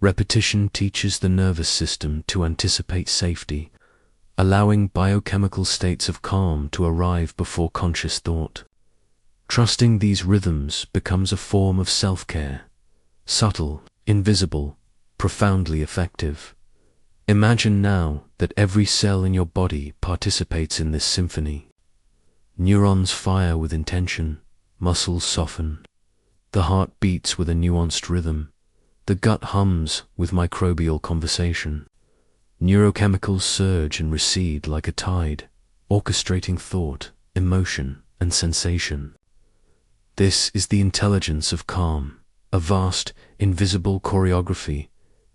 Repetition teaches the nervous system to anticipate safety, allowing biochemical states of calm to arrive before conscious thought. Trusting these rhythms becomes a form of self-care, subtle, invisible, profoundly effective. Imagine now that every cell in your body participates in this symphony. Neurons fire with intention, muscles soften, the heart beats with a nuanced rhythm, the gut hums with microbial conversation. Neurochemicals surge and recede like a tide, orchestrating thought, emotion, and sensation. This is the intelligence of calm, a vast, invisible choreography,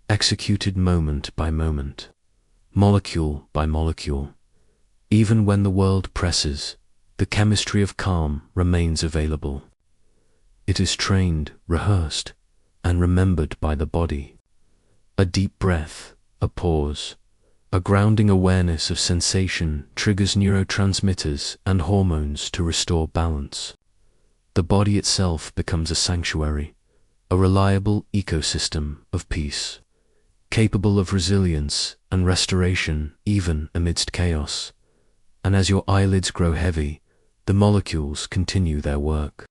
executed moment by moment, molecule by molecule. Even when the world presses, the chemistry of calm remains available. It is trained, rehearsed, and remembered by the body. A deep breath, a pause, a grounding awareness of sensation triggers neurotransmitters and hormones to restore balance. The body itself becomes a sanctuary, a reliable ecosystem of peace, capable of resilience and restoration even amidst chaos. And as your eyelids grow heavy, the molecules continue their work.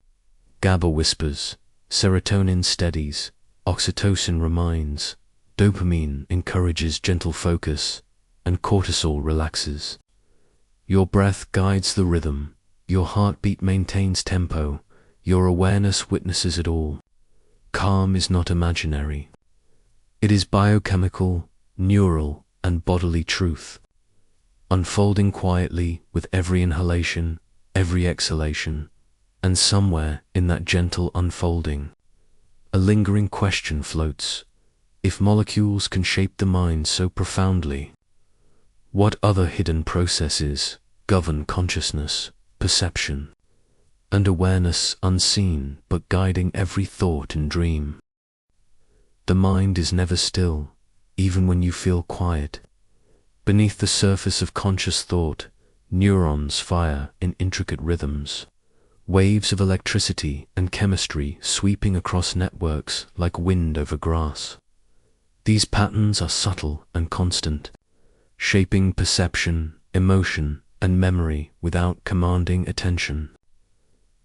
GABA whispers, serotonin steadies, oxytocin reminds, dopamine encourages gentle focus, and cortisol relaxes. Your breath guides the rhythm, your heartbeat maintains tempo, your awareness witnesses it all. Calm is not imaginary. It is biochemical, neural, and bodily truth, unfolding quietly with every inhalation, every exhalation, and somewhere in that gentle unfolding, a lingering question floats. If molecules can shape the mind so profoundly, what other hidden processes govern consciousness, perception, and awareness unseen but guiding every thought and dream? The mind is never still, even when you feel quiet. Beneath the surface of conscious thought, neurons fire in intricate rhythms, waves of electricity and chemistry sweeping across networks like wind over grass. These patterns are subtle and constant, shaping perception, emotion, and memory without commanding attention.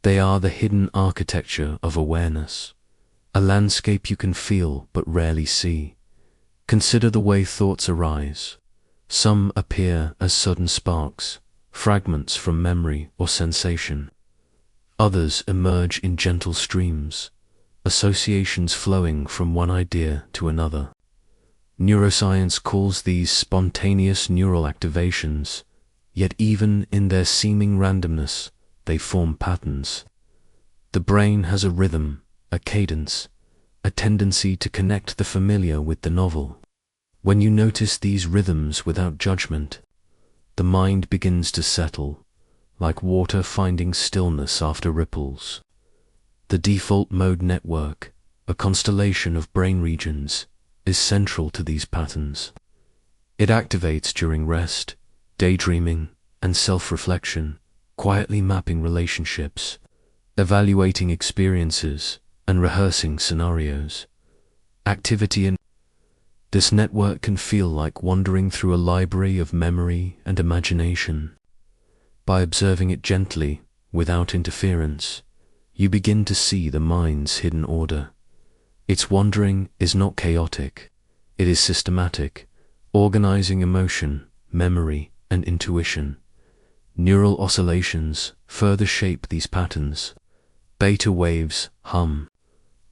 They are the hidden architecture of awareness, a landscape you can feel but rarely see. Consider the way thoughts arise. Some appear as sudden sparks, fragments from memory or sensation. Others emerge in gentle streams, associations flowing from one idea to another. Neuroscience calls these spontaneous neural activations, yet even in their seeming randomness, they form patterns. The brain has a rhythm, a cadence, a tendency to connect the familiar with the novel. When you notice these rhythms without judgment, the mind begins to settle, like water finding stillness after ripples. The default mode network, a constellation of brain regions, is central to these patterns. It activates during rest, daydreaming, and self-reflection, quietly mapping relationships, evaluating experiences, and rehearsing scenarios. Activity in this network can feel like wandering through a library of memory and imagination. By observing it gently, without interference, you begin to see the mind's hidden order. Its wandering is not chaotic, it is systematic, organizing emotion, memory, and intuition. Neural oscillations further shape these patterns. Beta waves hum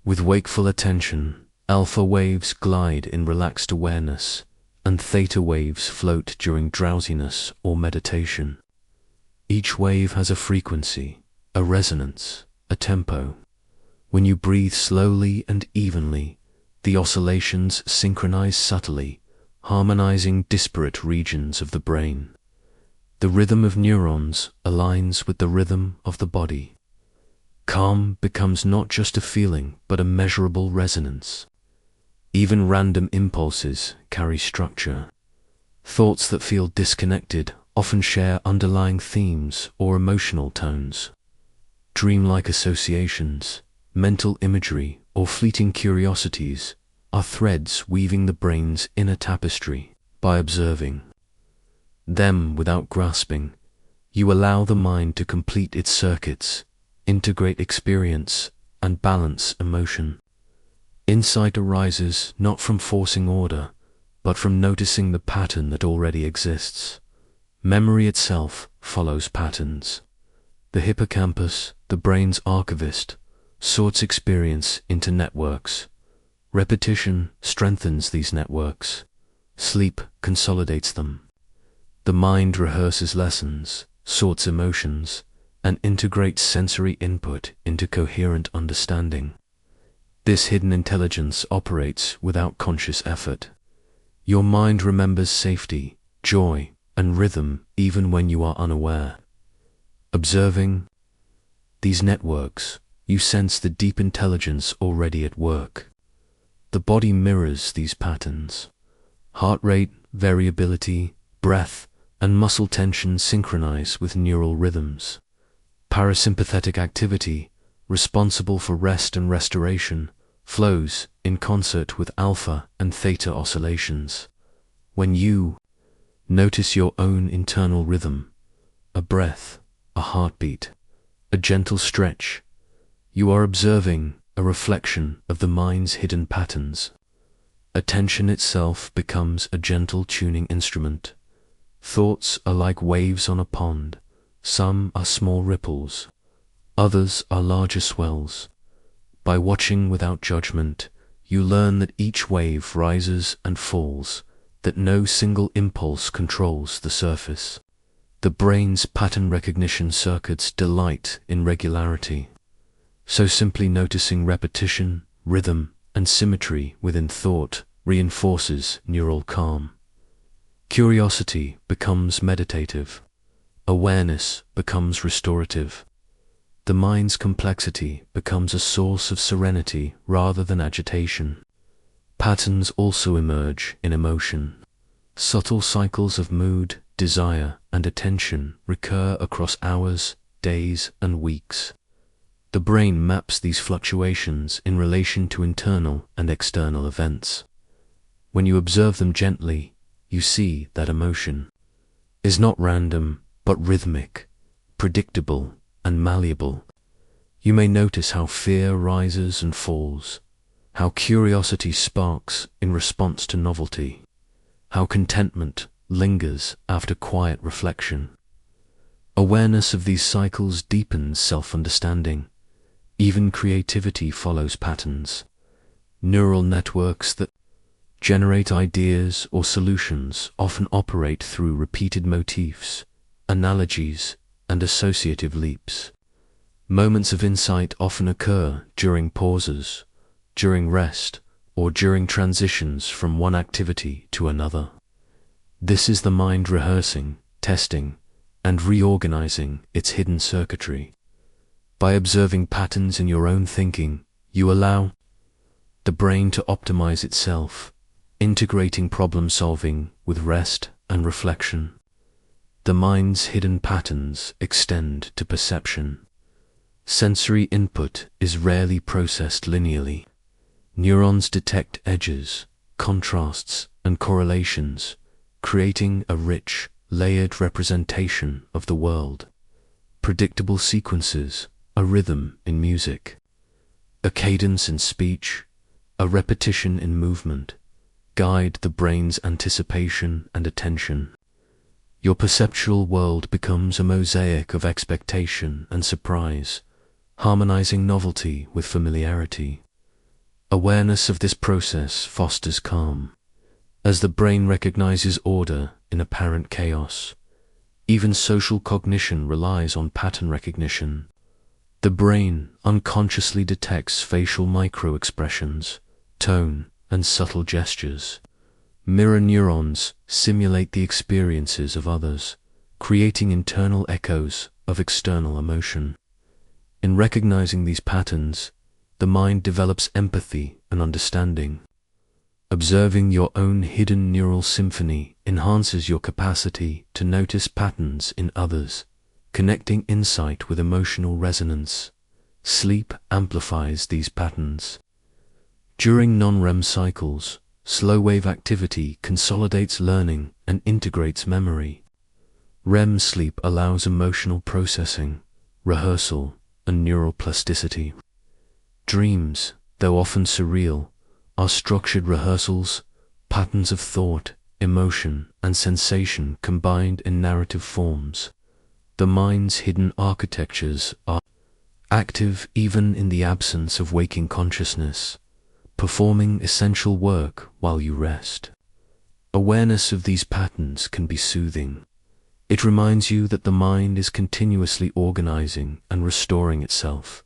with wakeful attention, alpha waves glide in relaxed awareness, and theta waves float during drowsiness or meditation. Each wave has a frequency, a resonance, a tempo. When you breathe slowly and evenly, the oscillations synchronize subtly, harmonizing disparate regions of the brain. The rhythm of neurons aligns with the rhythm of the body. Calm becomes not just a feeling, but a measurable resonance. Even random impulses carry structure. Thoughts that feel disconnected often share underlying themes or emotional tones. Dreamlike associations, mental imagery, or fleeting curiosities are threads weaving the brain's inner tapestry. By observing them without grasping, you allow the mind to complete its circuits, integrate experience, and balance emotion. Insight arises not from forcing order, but from noticing the pattern that already exists. Memory itself follows patterns. The hippocampus, the brain's archivist, sorts experience into networks. Repetition strengthens these networks. Sleep consolidates them. The mind rehearses lessons, sorts emotions, and integrates sensory input into coherent understanding. This hidden intelligence operates without conscious effort. Your mind remembers safety, joy, and rhythm even when you are unaware. Observing these networks, you sense the deep intelligence already at work. The body mirrors these patterns. Heart rate, variability, breath, and muscle tension synchronize with neural rhythms. Parasympathetic activity, responsible for rest and restoration, flows in concert with alpha and theta oscillations. When you notice your own internal rhythm, a breath, a heartbeat, a gentle stretch, you are observing a reflection of the mind's hidden patterns. Attention itself becomes a gentle tuning instrument. Thoughts are like waves on a pond. Some are small ripples, others are larger swells. By watching without judgment, you learn that each wave rises and falls, that no single impulse controls the surface. The brain's pattern recognition circuits delight in regularity. So simply noticing repetition, rhythm, and symmetry within thought reinforces neural calm. Curiosity becomes meditative. Awareness becomes restorative. The mind's complexity becomes a source of serenity rather than agitation. Patterns also emerge in emotion. Subtle cycles of mood, desire, and attention recur across hours, days, and weeks. The brain maps these fluctuations in relation to internal and external events. When you observe them gently, you see that emotion is not random, but rhythmic, predictable, and malleable. You may notice how fear rises and falls, how curiosity sparks in response to novelty, how contentment lingers after quiet reflection. Awareness of these cycles deepens self-understanding. Even creativity follows patterns. Neural networks that generate ideas or solutions often operate through repeated motifs, analogies, and associative leaps. Moments of insight often occur during pauses, during rest, or during transitions from one activity to another. This is the mind rehearsing, testing, and reorganizing its hidden circuitry. By observing patterns in your own thinking, you allow the brain to optimize itself, integrating problem-solving with rest and reflection. The mind's hidden patterns extend to perception. Sensory input is rarely processed linearly. Neurons detect edges, contrasts, and correlations, creating a rich, layered representation of the world. Predictable sequences, a rhythm in music, a cadence in speech, a repetition in movement, guide the brain's anticipation and attention. Your perceptual world becomes a mosaic of expectation and surprise, harmonizing novelty with familiarity. Awareness of this process fosters calm, as the brain recognizes order in apparent chaos. Even social cognition relies on pattern recognition. The brain unconsciously detects facial micro-expressions, tone, and subtle gestures. Mirror neurons simulate the experiences of others, creating internal echoes of external emotion. In recognizing these patterns, the mind develops empathy and understanding. Observing your own hidden neural symphony enhances your capacity to notice patterns in others, connecting insight with emotional resonance. Sleep amplifies these patterns. During non-REM cycles, slow-wave activity consolidates learning and integrates memory. REM sleep allows emotional processing, rehearsal, and neural plasticity. Dreams, though often surreal, are structured rehearsals, patterns of thought, emotion, and sensation combined in narrative forms. The mind's hidden architectures are active even in the absence of waking consciousness, performing essential work while you rest. Awareness of these patterns can be soothing. It reminds you that the mind is continuously organizing and restoring itself.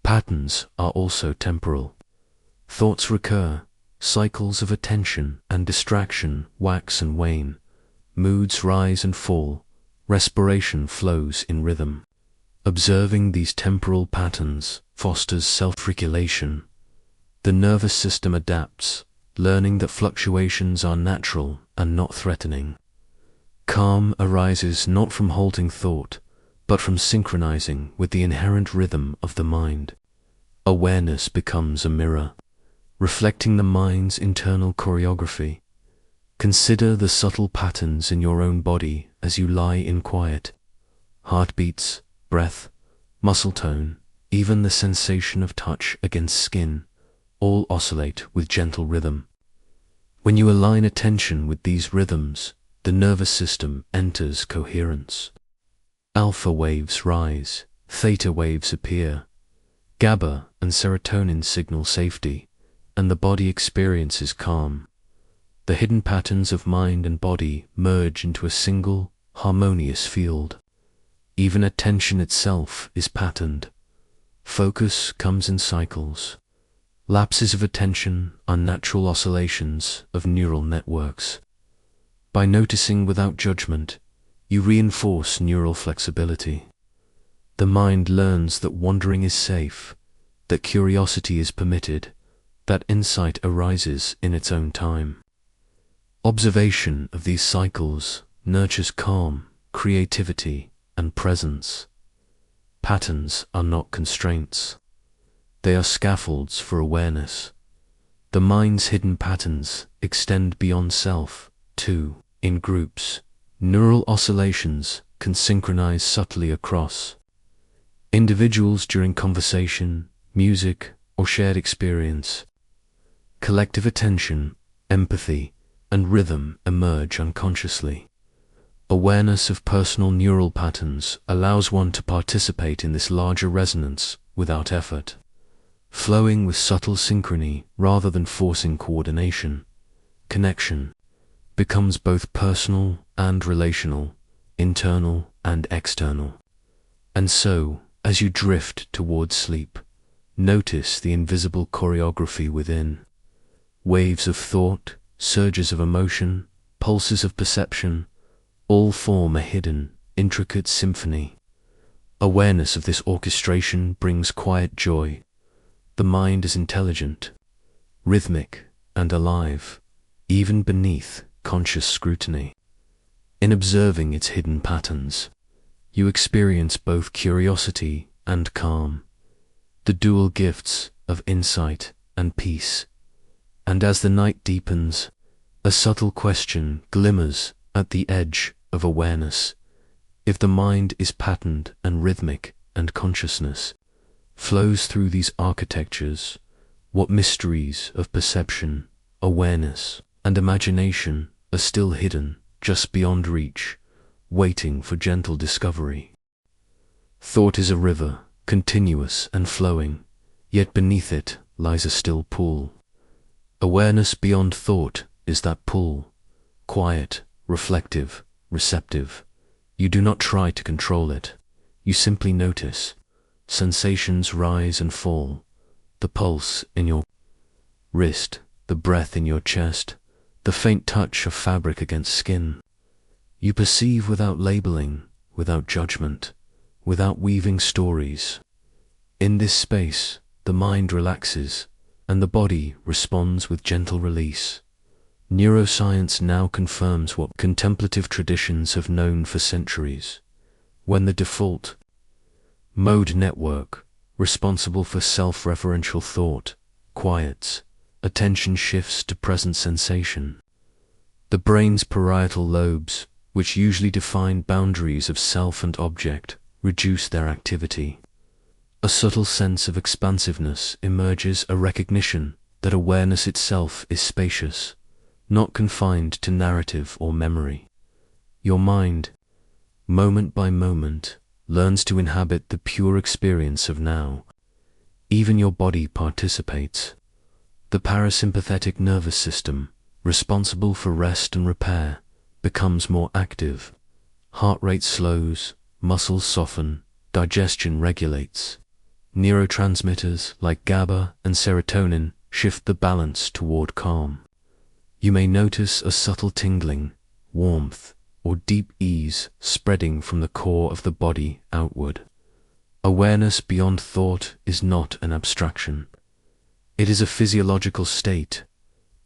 Patterns are also temporal. Thoughts recur, cycles of attention and distraction wax and wane, moods rise and fall, respiration flows in rhythm. Observing these temporal patterns fosters self-regulation. The nervous system adapts, learning that fluctuations are natural and not threatening. Calm arises not from halting thought, but from synchronizing with the inherent rhythm of the mind. Awareness becomes a mirror, reflecting the mind's internal choreography. Consider the subtle patterns in your own body as you lie in quiet. Heartbeats, breath, muscle tone, even the sensation of touch against skin, all oscillate with gentle rhythm. When you align attention with these rhythms, the nervous system enters coherence. Alpha waves rise, theta waves appear, GABA and serotonin signal safety, and the body experiences calm. The hidden patterns of mind and body merge into a single, harmonious field. Even attention itself is patterned. Focus comes in cycles. Lapses of attention are natural oscillations of neural networks. By noticing without judgment, you reinforce neural flexibility. The mind learns that wandering is safe, that curiosity is permitted, that insight arises in its own time. Observation of these cycles nurtures calm, creativity, and presence. Patterns are not constraints. They are scaffolds for awareness. The mind's hidden patterns extend beyond self, too. In groups, neural oscillations can synchronize subtly across individuals during conversation, music, or shared experience. Collective attention, empathy, and rhythm emerge unconsciously. Awareness of personal neural patterns allows one to participate in this larger resonance without effort, flowing with subtle synchrony rather than forcing coordination. Connection becomes both personal and relational, internal and external. And so, as you drift towards sleep, notice the invisible choreography within. Waves of thought, surges of emotion, pulses of perception, all form a hidden, intricate symphony. Awareness of this orchestration brings quiet joy. The mind is intelligent, rhythmic, and alive, even beneath conscious scrutiny. In observing its hidden patterns, you experience both curiosity and calm, the dual gifts of insight and peace. And as the night deepens, a subtle question glimmers at the edge of awareness. If the mind is patterned and rhythmic and consciousness flows through these architectures, what mysteries of perception, awareness, and imagination are still hidden just beyond reach, waiting for gentle discovery? Thought is a river, continuous and flowing, yet beneath it lies a still pool. Awareness beyond thought is that pool, quiet, reflective, receptive. You do not try to control it. You simply notice. Sensations rise and fall. The pulse in your wrist, the breath in your chest, the faint touch of fabric against skin. You perceive without labeling, without judgment, without weaving stories. In this space, the mind relaxes, and the body responds with gentle release. Neuroscience now confirms what contemplative traditions have known for centuries. When the default mode network, responsible for self-referential thought, quiets, attention shifts to present sensation. The brain's parietal lobes, which usually define boundaries of self and object, reduce their activity. A subtle sense of expansiveness emerges, a recognition that awareness itself is spacious, not confined to narrative or memory. Your mind, moment by moment, learns to inhabit the pure experience of now. Even your body participates. The parasympathetic nervous system, responsible for rest and repair, becomes more active. Heart rate slows, muscles soften, digestion regulates. Neurotransmitters like GABA and serotonin shift the balance toward calm. You may notice a subtle tingling, warmth, or deep ease spreading from the core of the body outward. Awareness beyond thought is not an abstraction. It is a physiological state,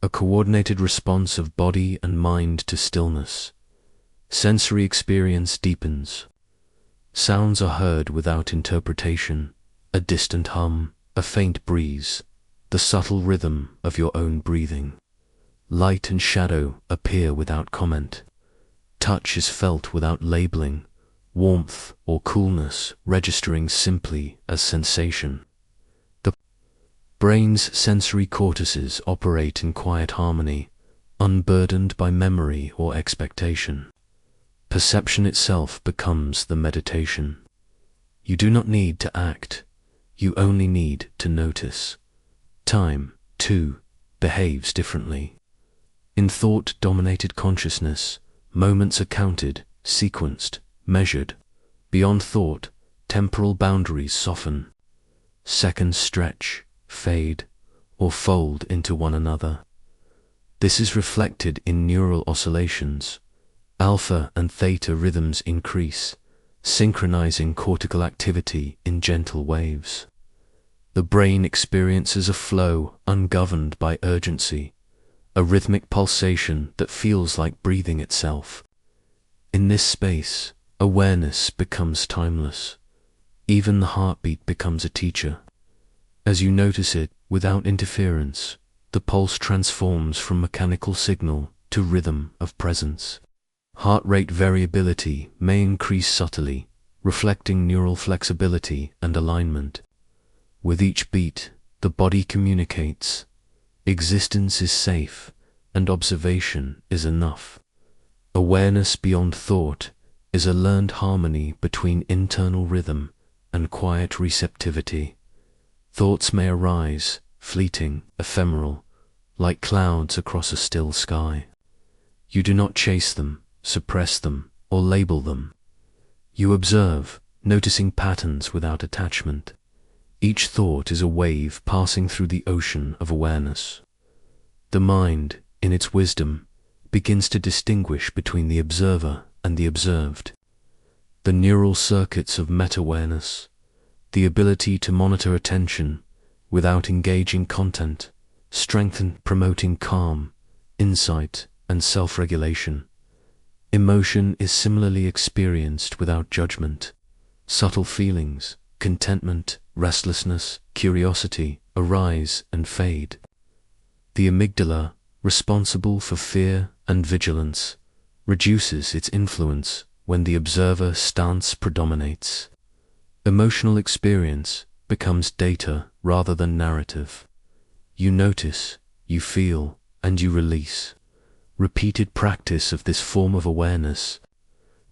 a coordinated response of body and mind to stillness. Sensory experience deepens. Sounds are heard without interpretation, a distant hum, a faint breeze, the subtle rhythm of your own breathing. Light and shadow appear without comment. Touch is felt without labeling, warmth or coolness registering simply as sensation. The brain's sensory cortices operate in quiet harmony, unburdened by memory or expectation. Perception itself becomes the meditation. You do not need to act, you only need to notice. Time, too, behaves differently. In thought-dominated consciousness, moments are counted, sequenced, measured. Beyond thought, temporal boundaries soften. Seconds stretch, fade, or fold into one another. This is reflected in neural oscillations. Alpha and theta rhythms increase, synchronizing cortical activity in gentle waves. The brain experiences a flow ungoverned by urgency, a rhythmic pulsation that feels like breathing itself. In this space, awareness becomes timeless. Even the heartbeat becomes a teacher. As you notice it without interference, the pulse transforms from mechanical signal to rhythm of presence. Heart rate variability may increase subtly, reflecting neural flexibility and alignment. With each beat, the body communicates. Existence is safe, and observation is enough. Awareness beyond thought is a learned harmony between internal rhythm and quiet receptivity. Thoughts may arise, fleeting, ephemeral, like clouds across a still sky. You do not chase them, suppress them, or label them. You observe, noticing patterns without attachment. Each thought is a wave passing through the ocean of awareness. The mind, in its wisdom, begins to distinguish between the observer and the observed. The neural circuits of meta-awareness, the ability to monitor attention without engaging content, strengthen promoting calm, insight, and self-regulation. Emotion is similarly experienced without judgment. Subtle feelings, contentment, restlessness, curiosity, arise and fade. The amygdala, responsible for fear and vigilance, reduces its influence when the observer stance predominates. Emotional experience becomes data rather than narrative. You notice, you feel, and you release. Repeated practice of this form of awareness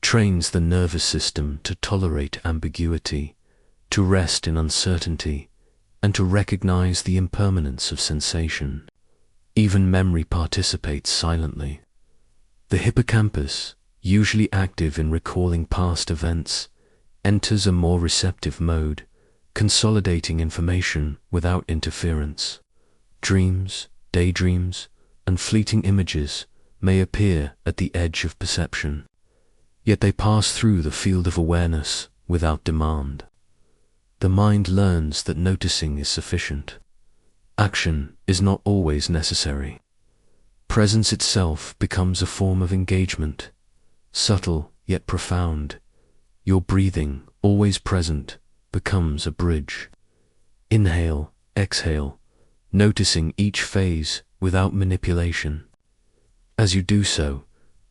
trains the nervous system to tolerate ambiguity, to rest in uncertainty, and to recognize the impermanence of sensation. Even memory participates silently. The hippocampus, usually active in recalling past events, enters a more receptive mode, consolidating information without interference. Dreams, daydreams, and fleeting images may appear at the edge of perception, yet they pass through the field of awareness without demand. The mind learns that noticing is sufficient. Action is not always necessary. Presence itself becomes a form of engagement, subtle yet profound. Your breathing, always present, becomes a bridge. Inhale, exhale, noticing each phase without manipulation. As you do so,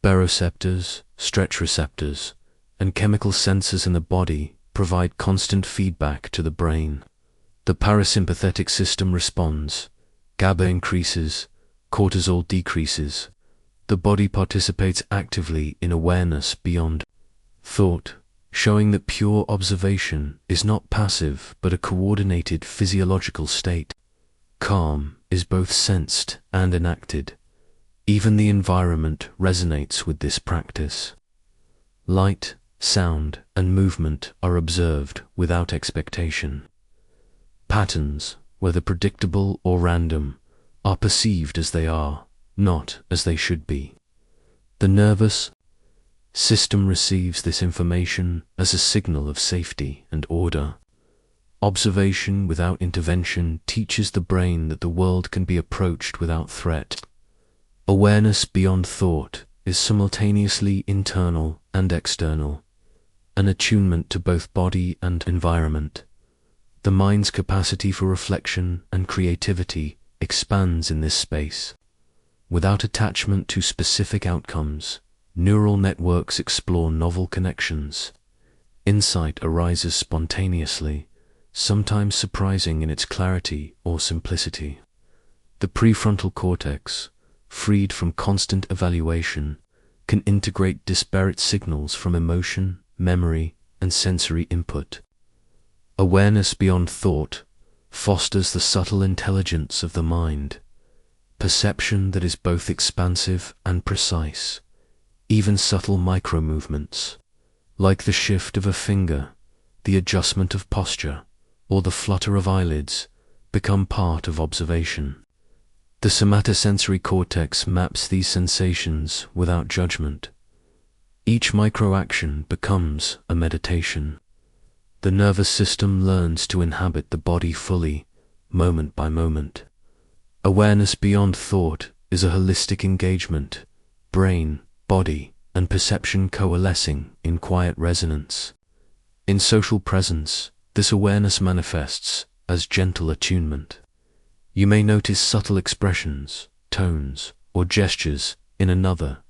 baroreceptors, stretch receptors, and chemical sensors in the body provide constant feedback to the brain. The parasympathetic system responds, GABA increases, cortisol decreases. The body participates actively in awareness beyond thought, showing that pure observation is not passive but a coordinated physiological state. Calm is both sensed and enacted. Even the environment resonates with this practice. Light, sound, and movement are observed without expectation. Patterns, whether predictable or random, are perceived as they are, not as they should be. The nervous system receives this information as a signal of safety and order. Observation without intervention teaches the brain that the world can be approached without threat. Awareness beyond thought is simultaneously internal and external, an attunement to both body and environment. The mind's capacity for reflection and creativity expands in this space. Without attachment to specific outcomes, neural networks explore novel connections. Insight arises spontaneously, sometimes surprising in its clarity or simplicity. The prefrontal cortex, freed from constant evaluation, can integrate disparate signals from emotion, memory, and sensory input. Awareness beyond thought fosters the subtle intelligence of the mind, perception that is both expansive and precise. Even subtle micro-movements, like the shift of a finger, the adjustment of posture, or the flutter of eyelids, become part of observation. The somatosensory cortex maps these sensations without judgment. Each micro-action becomes a meditation. The nervous system learns to inhabit the body fully, moment by moment. Awareness beyond thought is a holistic engagement, brain, body, and perception coalescing in quiet resonance. In social presence, this awareness manifests as gentle attunement. You may notice subtle expressions, tones, or gestures in another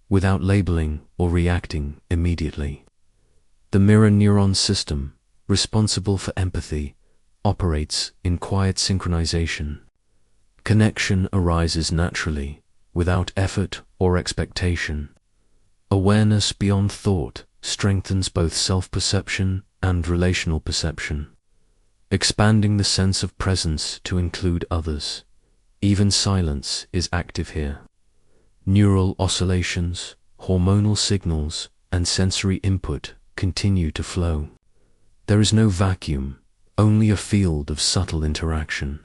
without labeling or reacting immediately. The mirror neuron system, responsible for empathy, operates in quiet synchronization. Connection arises naturally, without effort or expectation. Awareness beyond thought strengthens both self-perception and relational perception, expanding the sense of presence to include others. Even silence is active here. Neural oscillations, hormonal signals, and sensory input continue to flow. There is no vacuum, only a field of subtle interaction.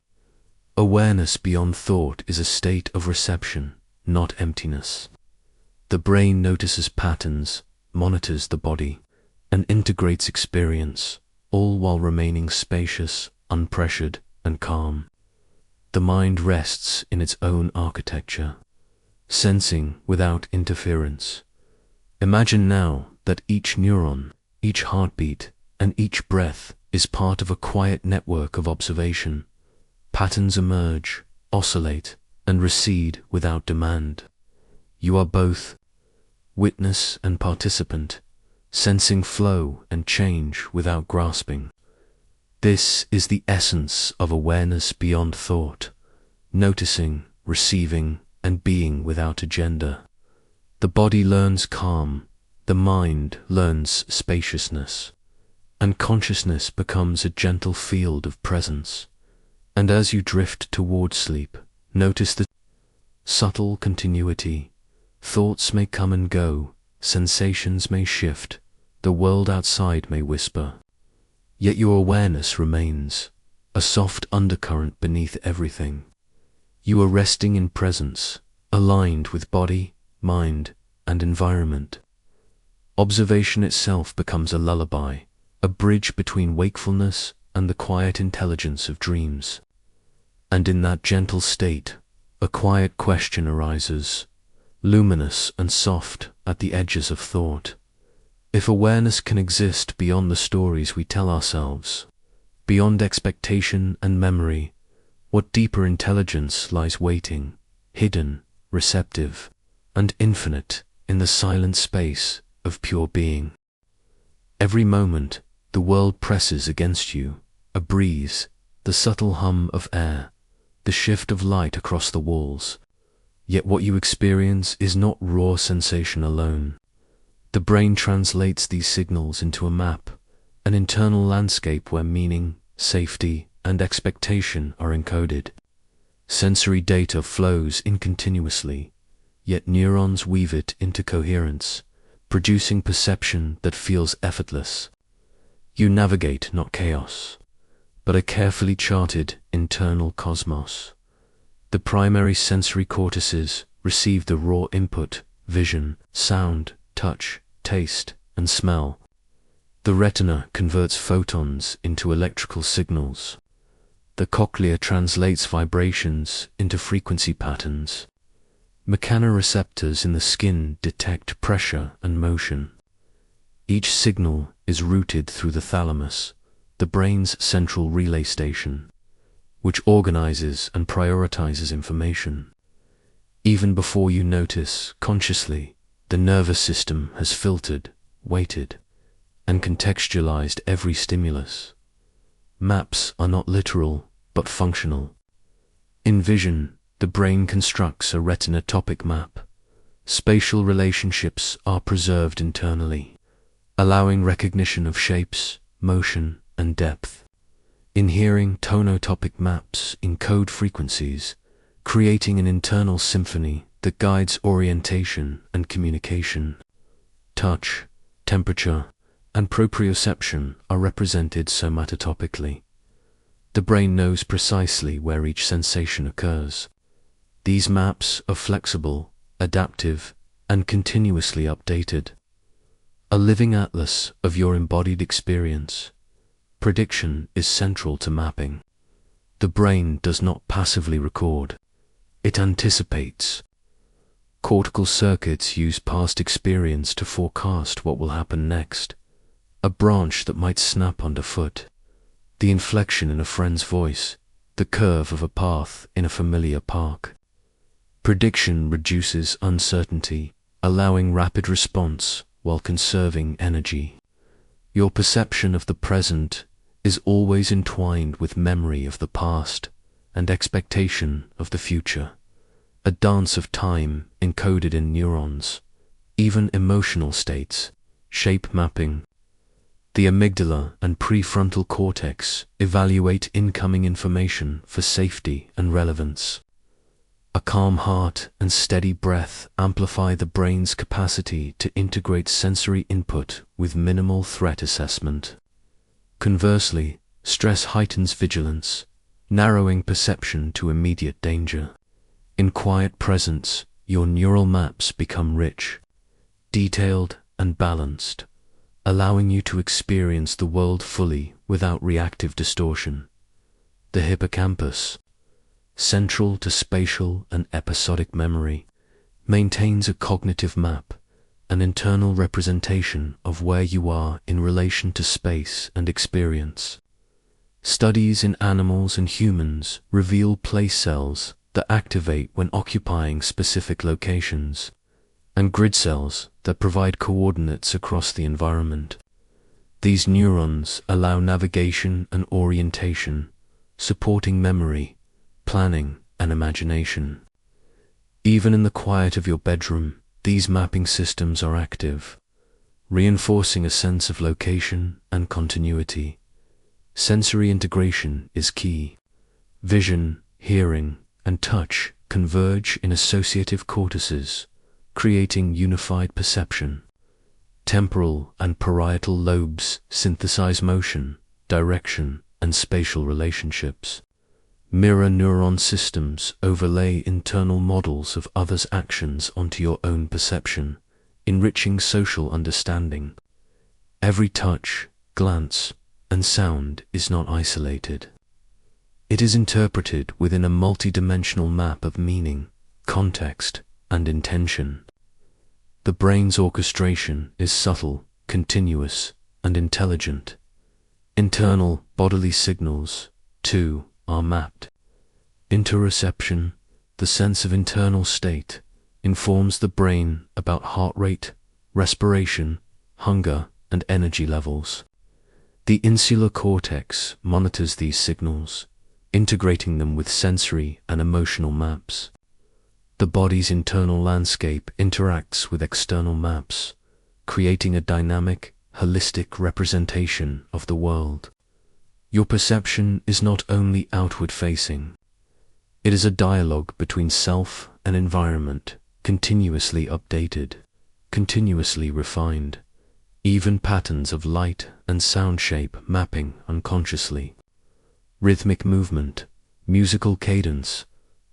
Awareness beyond thought is a state of reception, not emptiness. The brain notices patterns, monitors the body, and integrates experience, all while remaining spacious, unpressured, and calm. The mind rests in its own architecture, sensing without interference. Imagine now that each neuron, each heartbeat, and each breath is part of a quiet network of observation. Patterns emerge, oscillate, and recede without demand. You are both witness and participant, sensing flow and change without grasping. This is the essence of awareness beyond thought, noticing, receiving, and being without agenda. The body learns calm, the mind learns spaciousness, and consciousness becomes a gentle field of presence. And as you drift toward sleep, notice the subtle continuity. Thoughts may come and go, sensations may shift, the world outside may whisper. Yet your awareness remains, a soft undercurrent beneath everything. You are resting in presence, aligned with body, mind, and environment. Observation itself becomes a lullaby, a bridge between wakefulness and the quiet intelligence of dreams. And in that gentle state, a quiet question arises, luminous and soft at the edges of thought. If awareness can exist beyond the stories we tell ourselves, beyond expectation and memory, what deeper intelligence lies waiting, hidden, receptive, and infinite in the silent space of pure being? Every moment, the world presses against you, a breeze, the subtle hum of air, the shift of light across the walls. Yet what you experience is not raw sensation alone. The brain translates these signals into a map, an internal landscape where meaning, safety, and expectation are encoded. Sensory data flows in continuously, yet neurons weave it into coherence, producing perception that feels effortless. You navigate not chaos, but a carefully charted internal cosmos. The primary sensory cortices receive the raw input, vision, sound, touch, taste, and smell. The retina converts photons into electrical signals. The cochlea translates vibrations into frequency patterns. Mechanoreceptors in the skin detect pressure and motion. Each signal is routed through the thalamus, the brain's central relay station, which organizes and prioritizes information. Even before you notice consciously, the nervous system has filtered, weighted, and contextualized every stimulus. Maps are not literal, but functional. In vision, the brain constructs a retinotopic map. Spatial relationships are preserved internally, allowing recognition of shapes, motion, and depth. In hearing, tonotopic maps encode frequencies, creating an internal symphony that guides orientation and communication. Touch, temperature, and proprioception are represented somatotopically. The brain knows precisely where each sensation occurs. These maps are flexible, adaptive, and continuously updated. A living atlas of your embodied experience. Prediction is central to mapping. The brain does not passively record. It anticipates. Cortical circuits use past experience to forecast what will happen next. A branch that might snap underfoot. The inflection in a friend's voice. The curve of a path in a familiar park. Prediction reduces uncertainty, allowing rapid response while conserving energy. Your perception of the present is always entwined with memory of the past and expectation of the future. A dance of time encoded in neurons, even emotional states, shape mapping. The amygdala and prefrontal cortex evaluate incoming information for safety and relevance. A calm heart and steady breath amplify the brain's capacity to integrate sensory input with minimal threat assessment. Conversely, stress heightens vigilance, narrowing perception to immediate danger. In quiet presence, your neural maps become rich, detailed, and balanced, allowing you to experience the world fully without reactive distortion. The hippocampus, central to spatial and episodic memory, maintains a cognitive map, an internal representation of where you are in relation to space and experience. Studies in animals and humans reveal place cells that activate when occupying specific locations, and grid cells that provide coordinates across the environment. These neurons allow navigation and orientation, supporting memory, planning, and imagination. Even in the quiet of your bedroom, these mapping systems are active, reinforcing a sense of location and continuity. Sensory integration is key. Vision, hearing, and touch converge in associative cortices, creating unified perception. Temporal and parietal lobes synthesize motion, direction, and spatial relationships. Mirror neuron systems overlay internal models of others' actions onto your own perception, enriching social understanding. Every touch, glance, and sound is not isolated. It is interpreted within a multi-dimensional map of meaning, context, and intention. The brain's orchestration is subtle, continuous, and intelligent. Internal bodily signals, too, are mapped. Interoception, the sense of internal state, informs the brain about heart rate, respiration, hunger, and energy levels. The insular cortex monitors these signals, integrating them with sensory and emotional maps. The body's internal landscape interacts with external maps, creating a dynamic, holistic representation of the world. Your perception is not only outward-facing. It is a dialogue between self and environment, continuously updated, continuously refined, even patterns of light and sound shape mapping unconsciously. Rhythmic movement, musical cadence,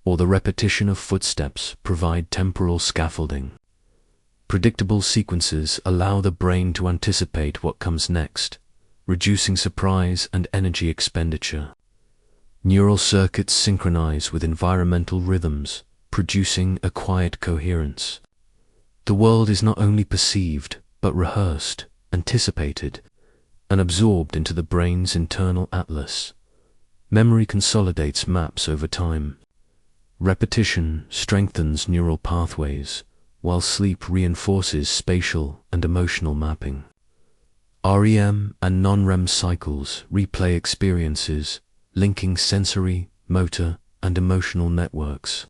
or the repetition of footsteps provide temporal scaffolding. Predictable sequences allow the brain to anticipate what comes next, reducing surprise and energy expenditure. Neural circuits synchronize with environmental rhythms, producing a quiet coherence. The world is not only perceived, but rehearsed, anticipated, and absorbed into the brain's internal atlas. Memory consolidates maps over time. Repetition strengthens neural pathways, while sleep reinforces spatial and emotional mapping. REM and non-REM cycles replay experiences, linking sensory, motor, and emotional networks.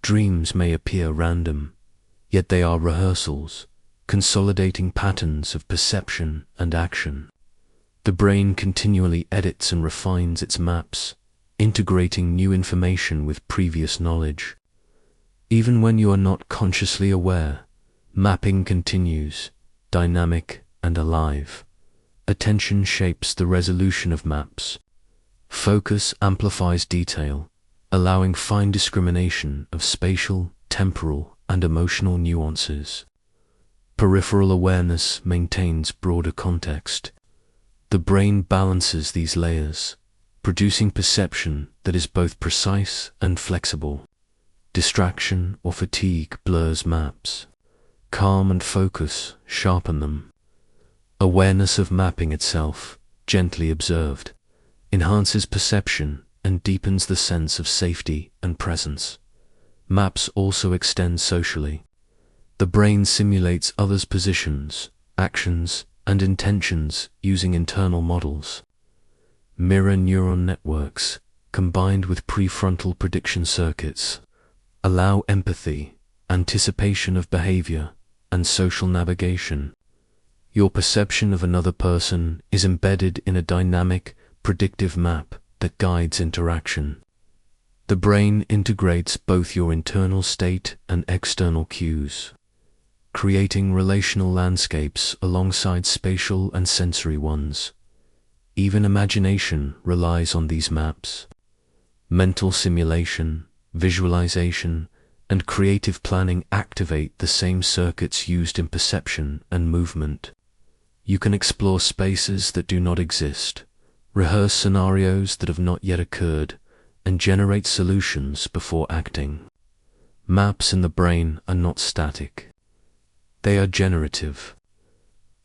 Dreams may appear random, yet they are rehearsals, consolidating patterns of perception and action. The brain continually edits and refines its maps, integrating new information with previous knowledge. Even when you are not consciously aware, mapping continues, dynamic and alive. Attention shapes the resolution of maps. Focus amplifies detail, allowing fine discrimination of spatial, temporal, and emotional nuances. Peripheral awareness maintains broader context. The brain balances these layers, producing perception that is both precise and flexible. Distraction or fatigue blurs maps. Calm and focus sharpen them. Awareness of mapping itself, gently observed, enhances perception and deepens the sense of safety and presence. Maps also extend socially. The brain simulates others' positions, actions, and intentions using internal models. Mirror neuron networks, combined with prefrontal prediction circuits, allow empathy, anticipation of behavior, and social navigation. Your perception of another person is embedded in a dynamic, predictive map that guides interaction. The brain integrates both your internal state and external cues, creating relational landscapes alongside spatial and sensory ones. Even imagination relies on these maps. Mental simulation, visualization, and creative planning activate the same circuits used in perception and movement. You can explore spaces that do not exist, rehearse scenarios that have not yet occurred, and generate solutions before acting. Maps in the brain are not static. They are generative.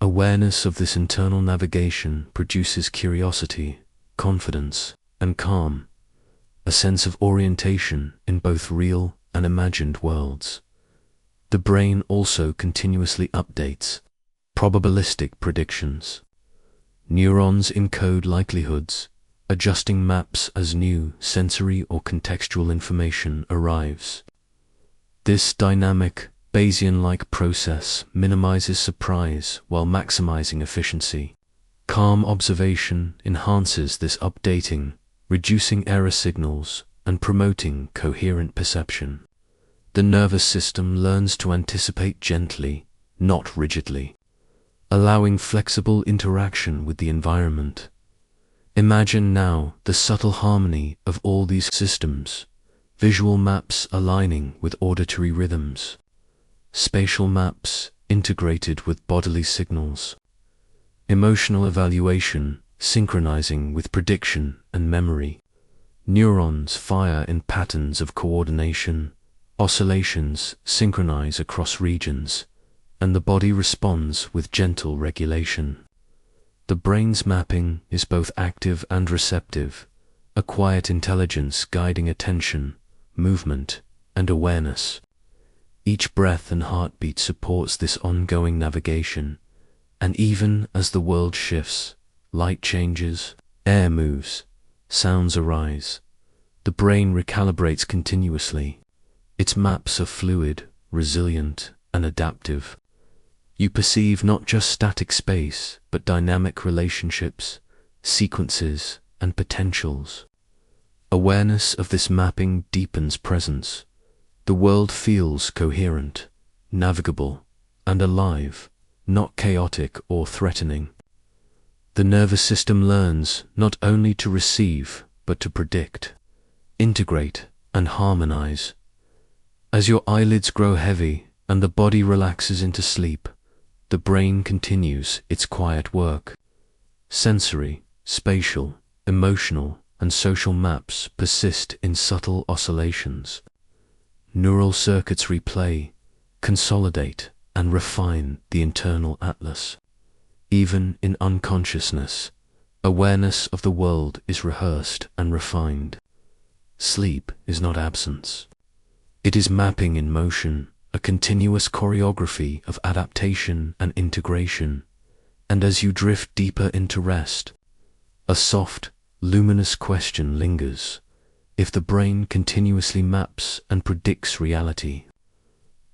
Awareness of this internal navigation produces curiosity, confidence, and calm, a sense of orientation in both real and imagined worlds. The brain also continuously updates probabilistic predictions. Neurons encode likelihoods, adjusting maps as new sensory or contextual information arrives. This dynamic, Bayesian-like process minimizes surprise while maximizing efficiency. Calm observation enhances this updating, reducing error signals and promoting coherent perception. The nervous system learns to anticipate gently, not rigidly, allowing flexible interaction with the environment. Imagine now the subtle harmony of all these systems, visual maps aligning with auditory rhythms, spatial maps integrated with bodily signals, emotional evaluation synchronizing with prediction and memory. Neurons fire in patterns of coordination, oscillations synchronize across regions, and the body responds with gentle regulation. The brain's mapping is both active and receptive, a quiet intelligence guiding attention, movement, and awareness. Each breath and heartbeat supports this ongoing navigation, and even as the world shifts, light changes, air moves, sounds arise, the brain recalibrates continuously. Its maps are fluid, resilient, and adaptive. You perceive not just static space, but dynamic relationships, sequences, and potentials. Awareness of this mapping deepens presence. The world feels coherent, navigable, and alive, not chaotic or threatening. The nervous system learns not only to receive, but to predict, integrate, and harmonize. As your eyelids grow heavy and the body relaxes into sleep, the brain continues its quiet work. Sensory, spatial, emotional, and social maps persist in subtle oscillations. Neural circuits replay, consolidate, and refine the internal atlas. Even in unconsciousness, awareness of the world is rehearsed and refined. Sleep is not absence. It is mapping in motion, a continuous choreography of adaptation and integration. And as you drift deeper into rest, a soft, luminous question lingers. If the brain continuously maps and predicts reality,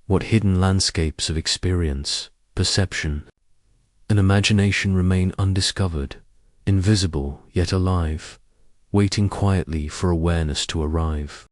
what hidden landscapes of experience, perception, and imagination remain undiscovered, invisible yet alive, waiting quietly for awareness to arrive?